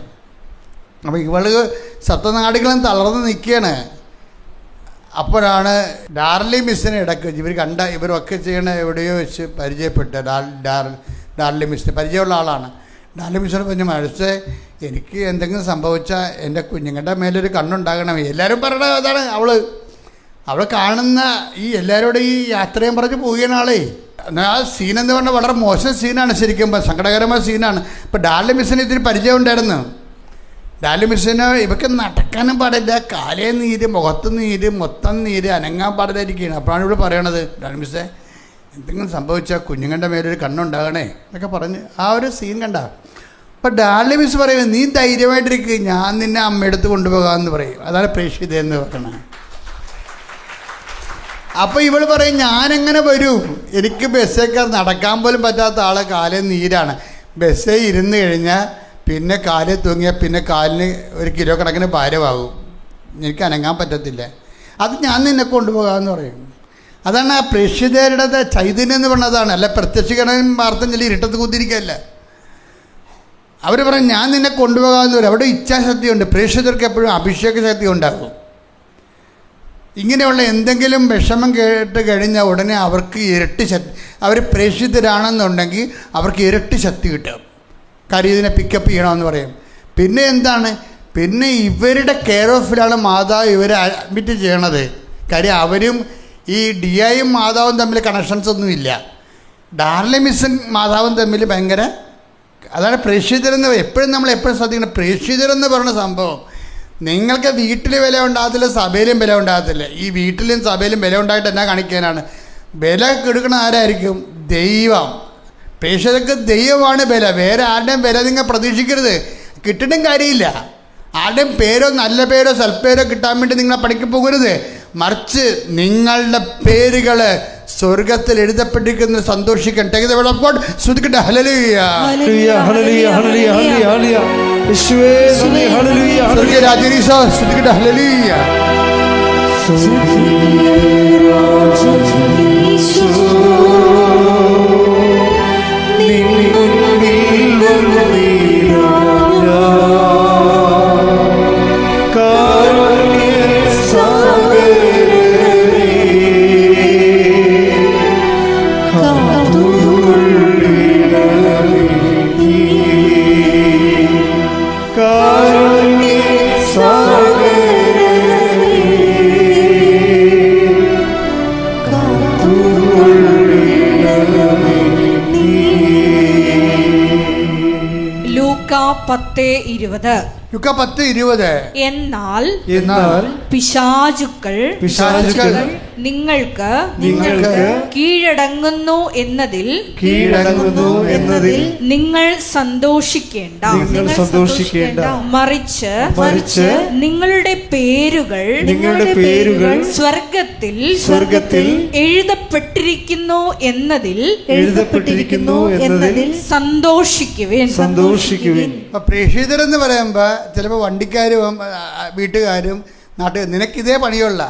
S4: അപ്പോൾ ഇവള് സപ്തനാടികളും തളർന്ന് നിൽക്കുകയാണ്. അപ്പോഴാണ് ഡാർലി മിസ്സിനെ ഇടയ്ക്ക് ഇവരൊക്കെ ചെയ്യണ എവിടെയോ വെച്ച് പരിചയപ്പെട്ട ഡാർലി മിസ്സിന് പരിചയമുള്ള ആളാണ്. ഡാർലി മിസ്സിനെ പറഞ്ഞ മനസ്സേ എനിക്ക് എന്തെങ്കിലും സംഭവിച്ചാൽ എൻ്റെ കുഞ്ഞുങ്ങളുടെ മേലൊരു കണ്ണുണ്ടാകണം. എല്ലാവരും പറയണത് അതാണ്. അവൾ കാണുന്ന ഈ എല്ലാവരോടും ഈ യാത്രയും പറഞ്ഞ് പോവുകയാണ് ആളെ. എന്നാൽ ആ സീനെന്ന് പറഞ്ഞാൽ വളരെ മോശം സീനാണ്, ശരിക്കും സങ്കടകരമായ സീനാണ്. ഇപ്പോൾ ഡാർലി മിസ്സിന് ഇതിന് പരിചയം ഉണ്ടായിരുന്നു. ഡാർലി മിസ്സിന് ഇവർക്ക് നടക്കാനും പാടില്ല, കാലേ നീര്, മുഖത്ത് നീര്, മൊത്തം നീര്, അനങ്ങാൻ പാടില്ലായിരിക്കുകയാണ്. അപ്പോഴാണ് ഇവിടെ പറയണത് ഡാർലി മിസ്സേ എന്തെങ്കിലും സംഭവിച്ചാൽ കുഞ്ഞുങ്ങളുടെ മേലൊരു കണ്ണുണ്ടാകണേ എന്നൊക്കെ പറഞ്ഞ് ആ ഒരു സീൻ കണ്ട. അപ്പം ഡാർലി മിസ് പറയുന്നത് നീ ധൈര്യമായിട്ടിരിക്കുക, ഞാൻ നിന്നെ അമ്മയെടുത്ത് കൊണ്ടുപോകാമെന്ന് പറയും. അതാണ് പ്രേക്ഷിത എന്ന് പറയണത്. അപ്പോൾ ഇവൾ പറയും ഞാനെങ്ങനെ വരും, എനിക്ക് ബസ്സേക്കാർ നടക്കാൻ പോലും പറ്റാത്ത ആളെ കാലേ നീരാണ്. ബസ്സേ ഇരുന്ന് കഴിഞ്ഞാൽ പിന്നെ കാലിൽ തൂങ്ങിയാൽ പിന്നെ കാലിന് 1 കിലോ കണക്കിന് ഭാരമാകും, എനിക്ക് അനങ്ങാൻ പറ്റത്തില്ല, അത് ഞാൻ നിന്നെ കൊണ്ടുപോകാമെന്ന് പറയും. അതാണ് ആ പ്രേക്ഷിതരുടെ ചൈതന്യം എന്ന് പറഞ്ഞതാണ്. അല്ല പ്രത്യക്ഷീകരണം വാർത്ത ചെല്ലി ഇരുട്ടത്ത് കുത്തിരിക്കുകയല്ല. അവർ പറയും ഞാൻ നിന്നെ കൊണ്ടുപോകാമെന്ന് പറയും. അവിടെ ഇച്ഛാശക്തിയുണ്ട്. പ്രേക്ഷിതർക്ക് എപ്പോഴും അഭിഷേക ശക്തി ഉണ്ടാകും. ഇങ്ങനെയുള്ള എന്തെങ്കിലും വിഷമം കേട്ട് കഴിഞ്ഞാൽ ഉടനെ അവർക്ക് ഇരട്ടി ശക്തി, അവർ പ്രേക്ഷിതരാണെന്നുണ്ടെങ്കിൽ അവർക്ക് ഇരട്ടി ശക്തി കിട്ടും. കാര്യം ഇതിനെ പിക്കപ്പ് ചെയ്യണമെന്ന് പറയും. പിന്നെ എന്താണ്, പിന്നെ ഇവരുടെ കെയർ ഓഫിലാണ് മാതാവ് ഇവരെ അഡ്മിറ്റ് ചെയ്യണത്. കാര്യം അവരും ഈ ഡിയയും മാതാവും തമ്മിൽ കണക്ഷൻസ് ഒന്നുമില്ല. ഡാർലി മിസ്സും മാതാവും തമ്മിൽ ഭയങ്കര, അതാണ് പ്രേക്ഷിതരെന്ന് എപ്പോഴും നമ്മൾ ശ്രദ്ധിക്കണം. പ്രേക്ഷിതരെന്ന് പറയുന്ന സംഭവം നിങ്ങൾക്ക് വീട്ടിൽ വില ഉണ്ടാകത്തില്ല, സഭയിലും വില ഉണ്ടാകത്തില്ല. ഈ വീട്ടിലും സഭയിലും വില ഉണ്ടായിട്ട് എന്നാ കാണിക്കാനാണ്? വില കൊടുക്കണ ആരായിരിക്കും? ദൈവം. പ്രേക്ഷകർക്ക് ദൈവമാണ് വില. വേറെ ആരുടെയും വില നിങ്ങൾ പ്രതീക്ഷിക്കരുത്. കിട്ടണം കാര്യമില്ല. ആരുടെയും പേരോ നല്ല പേരോ സൽപ്പേരോ കിട്ടാൻ വേണ്ടി നിങ്ങൾ പണിക്ക് പോകരുത്. മറിച്ച് നിങ്ങളുടെ പേരുകൾ സ്വർഗത്തിൽ എഴുതപ്പെട്ടിരിക്കുന്ന സന്തോഷിക്കാൻ. ശ്രദ്ധിക്കട്ടെ. Hallelujah,
S1: hallelujah, hallelujah, hallelujah, hallelujah. യേശുവേ നന്ദി. ഹല്ലേലൂയ,
S4: സ്വർഗീയ രാജരീശോ ശ്രദ്ധിക്കട്ടെ. ഹല്ലേലൂയ.
S3: ലൂക്ക 10:20.
S4: ലൂക്ക 10:20.
S3: എന്നാൽ
S1: പിശാചുക്കൾ
S3: നിങ്ങൾക്ക്
S1: കീഴടങ്ങുന്നു
S3: എന്നതിൽ
S1: നിങ്ങൾ
S3: സന്തോഷിക്കേണ്ട. മറിച്ച് നിങ്ങളുടെ പേരുകൾ സ്വർഗത്തിൽ എഴുതപ്പെട്ടിരിക്കുന്നു എന്നതിൽ സന്തോഷിക്കുവേൻ.
S4: പ്രേക്ഷിതരെന്ന് പറയുമ്പോൾ ചിലപ്പോൾ വണ്ടിക്കാരും വീട്ടുകാരും നാട്ടിൽ നിനക്കിതേ പണിയുള്ള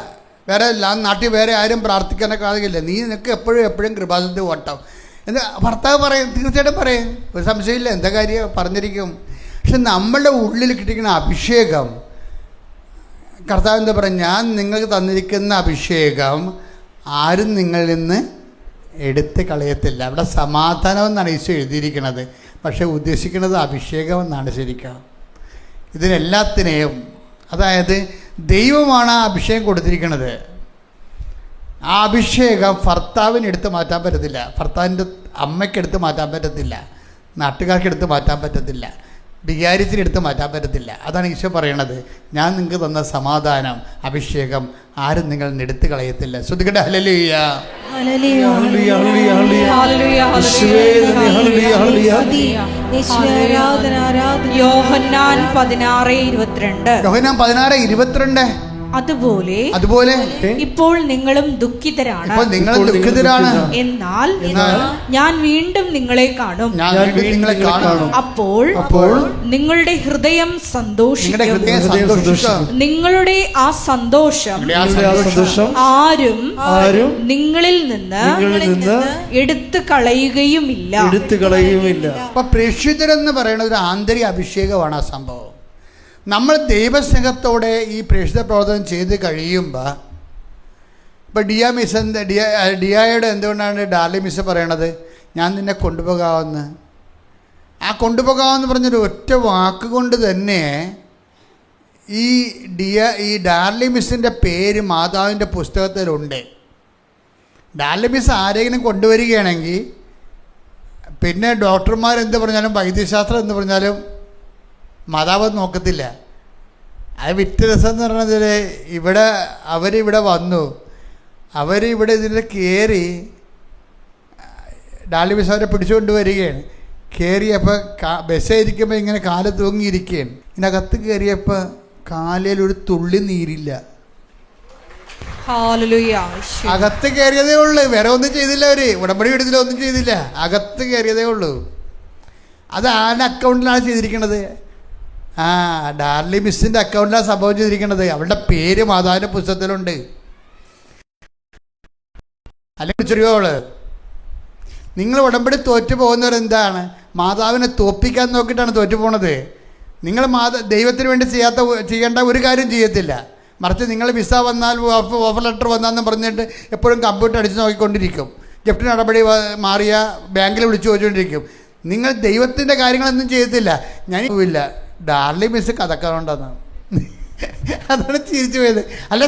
S4: വേറെ നാട്ടിൽ വേറെ ആരും പ്രാർത്ഥിക്കാനൊക്കെ ആകില്ല, നീ നിനക്ക് എപ്പോഴും കൃപാസനത്തിൽ ഓട്ടം എന്ന് ഭർത്താവ് പറയും. തീർച്ചയായിട്ടും പറയും, ഒരു സംശയമില്ല. എന്താ കാര്യം പറഞ്ഞിരിക്കും. പക്ഷെ നമ്മളുടെ ഉള്ളിൽ കിട്ടിക്കുന്ന അഭിഷേകം, കർത്താവ് എന്താ പറയുക, ഞാൻ നിങ്ങൾക്ക് തന്നിരിക്കുന്ന അഭിഷേകം ആരും നിങ്ങളിൽ നിന്ന് എടുത്ത് കളയത്തില്ല. അവിടെ സമാധാനം എന്നാണ് ഈശോ എഴുതിയിരിക്കുന്നത്. പക്ഷേ ഉദ്ദേശിക്കുന്നത് അഭിഷേകം എന്നാണ് ശരിക്കും. ഇതിനെല്ലാത്തിനെയും, അതായത് ദൈവമാണ് ആ അഭിഷേകം കൊടുത്തിരിക്കുന്നത്. ആ അഭിഷേകം ഭർത്താവിന് എടുത്ത് മാറ്റാൻ പറ്റത്തില്ല, ഭർത്താവിൻ്റെ അമ്മയ്ക്ക് എടുത്ത് മാറ്റാൻ പറ്റത്തില്ല, നാട്ടുകാർക്ക് എടുത്ത് മാറ്റാൻ പറ്റത്തില്ല, വികാരിച്ചിന് എടുത്ത് മാറ്റാൻ പറ്റത്തില്ല. അതാണ് ഈശോ പറയണത്. ഞാൻ നിങ്ങൾക്ക് തന്ന സമാധാനം, അഭിഷേകം ആരും നിങ്ങൾ എടുത്ത് കളയത്തില്ല. ശ്രദ്ധിക്കട്ടെ. ഹല്ലേലൂയ,
S3: യോഹന്നാൻ 16:22. അതുപോലെ ഇപ്പോൾ നിങ്ങളും ദുഃഖിതരാണ്, എന്നാൽ ഞാൻ വീണ്ടും നിങ്ങളെ കാണും, അപ്പോൾ നിങ്ങളുടെ ഹൃദയം സന്തോഷിക്കും. നിങ്ങളുടെ ആ സന്തോഷം ആരും നിങ്ങളിൽ നിന്ന് എടുത്തു കളയുകയുമില്ല.
S4: അപ്പൊ പ്രേക്ഷിതരെന്ന് പറയുന്ന ഒരു ആന്തരിക അഭിഷേകമാണ് ആ സംഭവം. നമ്മൾ ദൈവസ്നേഹത്തോടെ ഈ പ്രേക്ഷിത പ്രവർത്തനം ചെയ്ത് കഴിയുമ്പോൾ, ഇപ്പോൾ ഡിയായോട് എന്തുകൊണ്ടാണ് ഡാർലി മിസ് പറയണത്, ഞാൻ നിന്നെ കൊണ്ടുപോകാമെന്ന്. ആ കൊണ്ടുപോകാമെന്ന് പറഞ്ഞൊരു ഒറ്റ വാക്കുകൊണ്ട് തന്നെ ഈ ഡാർലി മിസ്സിൻ്റെ പേര് മാതാവിൻ്റെ പുസ്തകത്തിലുണ്ട്. ഡാർലി മിസ് ആരെങ്കിലും കൊണ്ടുവരികയാണെങ്കിൽ പിന്നെ ഡോക്ടർമാരെന്ത് പറഞ്ഞാലും വൈദ്യശാസ്ത്രം എന്ന് പറഞ്ഞാലും മാതാവ് നോക്കത്തില്ല. അത് വിറ്റ രസം എന്ന് പറഞ്ഞതിൽ അവരിവിടെ വന്നു, അവരിവിടെ ഇതിൻ്റെ കയറി ഡാർലി മിസ് അവരെ പിടിച്ചുകൊണ്ട് വരികയാണ്. കയറിയപ്പോൾ ബസ്സായിരിക്കുമ്പോൾ ഇങ്ങനെ കാല് തൂങ്ങിയിരിക്കുകയാണ്. ഇതിനകത്ത് കയറിയപ്പോൾ കാലിൽ ഒരു തുള്ളി നീരില്ല. അകത്ത് കയറിയതേ ഉള്ളൂ, വേറെ ഒന്നും ചെയ്തില്ല. അവർ ഉടമ്പടി എടുത്തില്ല, ഒന്നും ചെയ്തില്ല. അകത്ത് കയറിയതേ ഉള്ളൂ. അത് ആരുടെ അക്കൗണ്ടിലാണ് ചെയ്തിരിക്കുന്നത്? ഡാർലി മിസ്സിൻ്റെ അക്കൗണ്ടിലാണ് സംഭവം ചെയ്തിരിക്കുന്നത്. അവളുടെ പേര് മാതാവിൻ്റെ പുസ്തകത്തിലുണ്ട്. അല്ലെങ്കിൽ ചെറിയോള്, നിങ്ങൾ ഉടമ്പടി തോറ്റു പോകുന്നവർ എന്താണ്? മാതാവിനെ തോൽപ്പിക്കാൻ നോക്കിയിട്ടാണ് തോറ്റു പോണത്. നിങ്ങൾ ദൈവത്തിന് വേണ്ടി ചെയ്യേണ്ട ഒരു കാര്യം ചെയ്യത്തില്ല. മറിച്ച് നിങ്ങൾ വിസ വന്നാൽ, ഓഫർ ലെറ്റർ വന്നാന്ന് പറഞ്ഞിട്ട് എപ്പോഴും കമ്പ്യൂട്ടർ അടിച്ച് നോക്കിക്കൊണ്ടിരിക്കും. ജപ്തി നടപടി മാറിയ ബാങ്കിൽ വിളിച്ചു ചോദിച്ചുകൊണ്ടിരിക്കും. നിങ്ങൾ ദൈവത്തിൻ്റെ കാര്യങ്ങളൊന്നും ചെയ്യത്തില്ല. ഞാൻ ഇല്ല, ഡാർലി മിസ് കഥക്കാറുണ്ടെന്നാണ്. അതാണ് ചിരിച്ചു പോയത്. അല്ല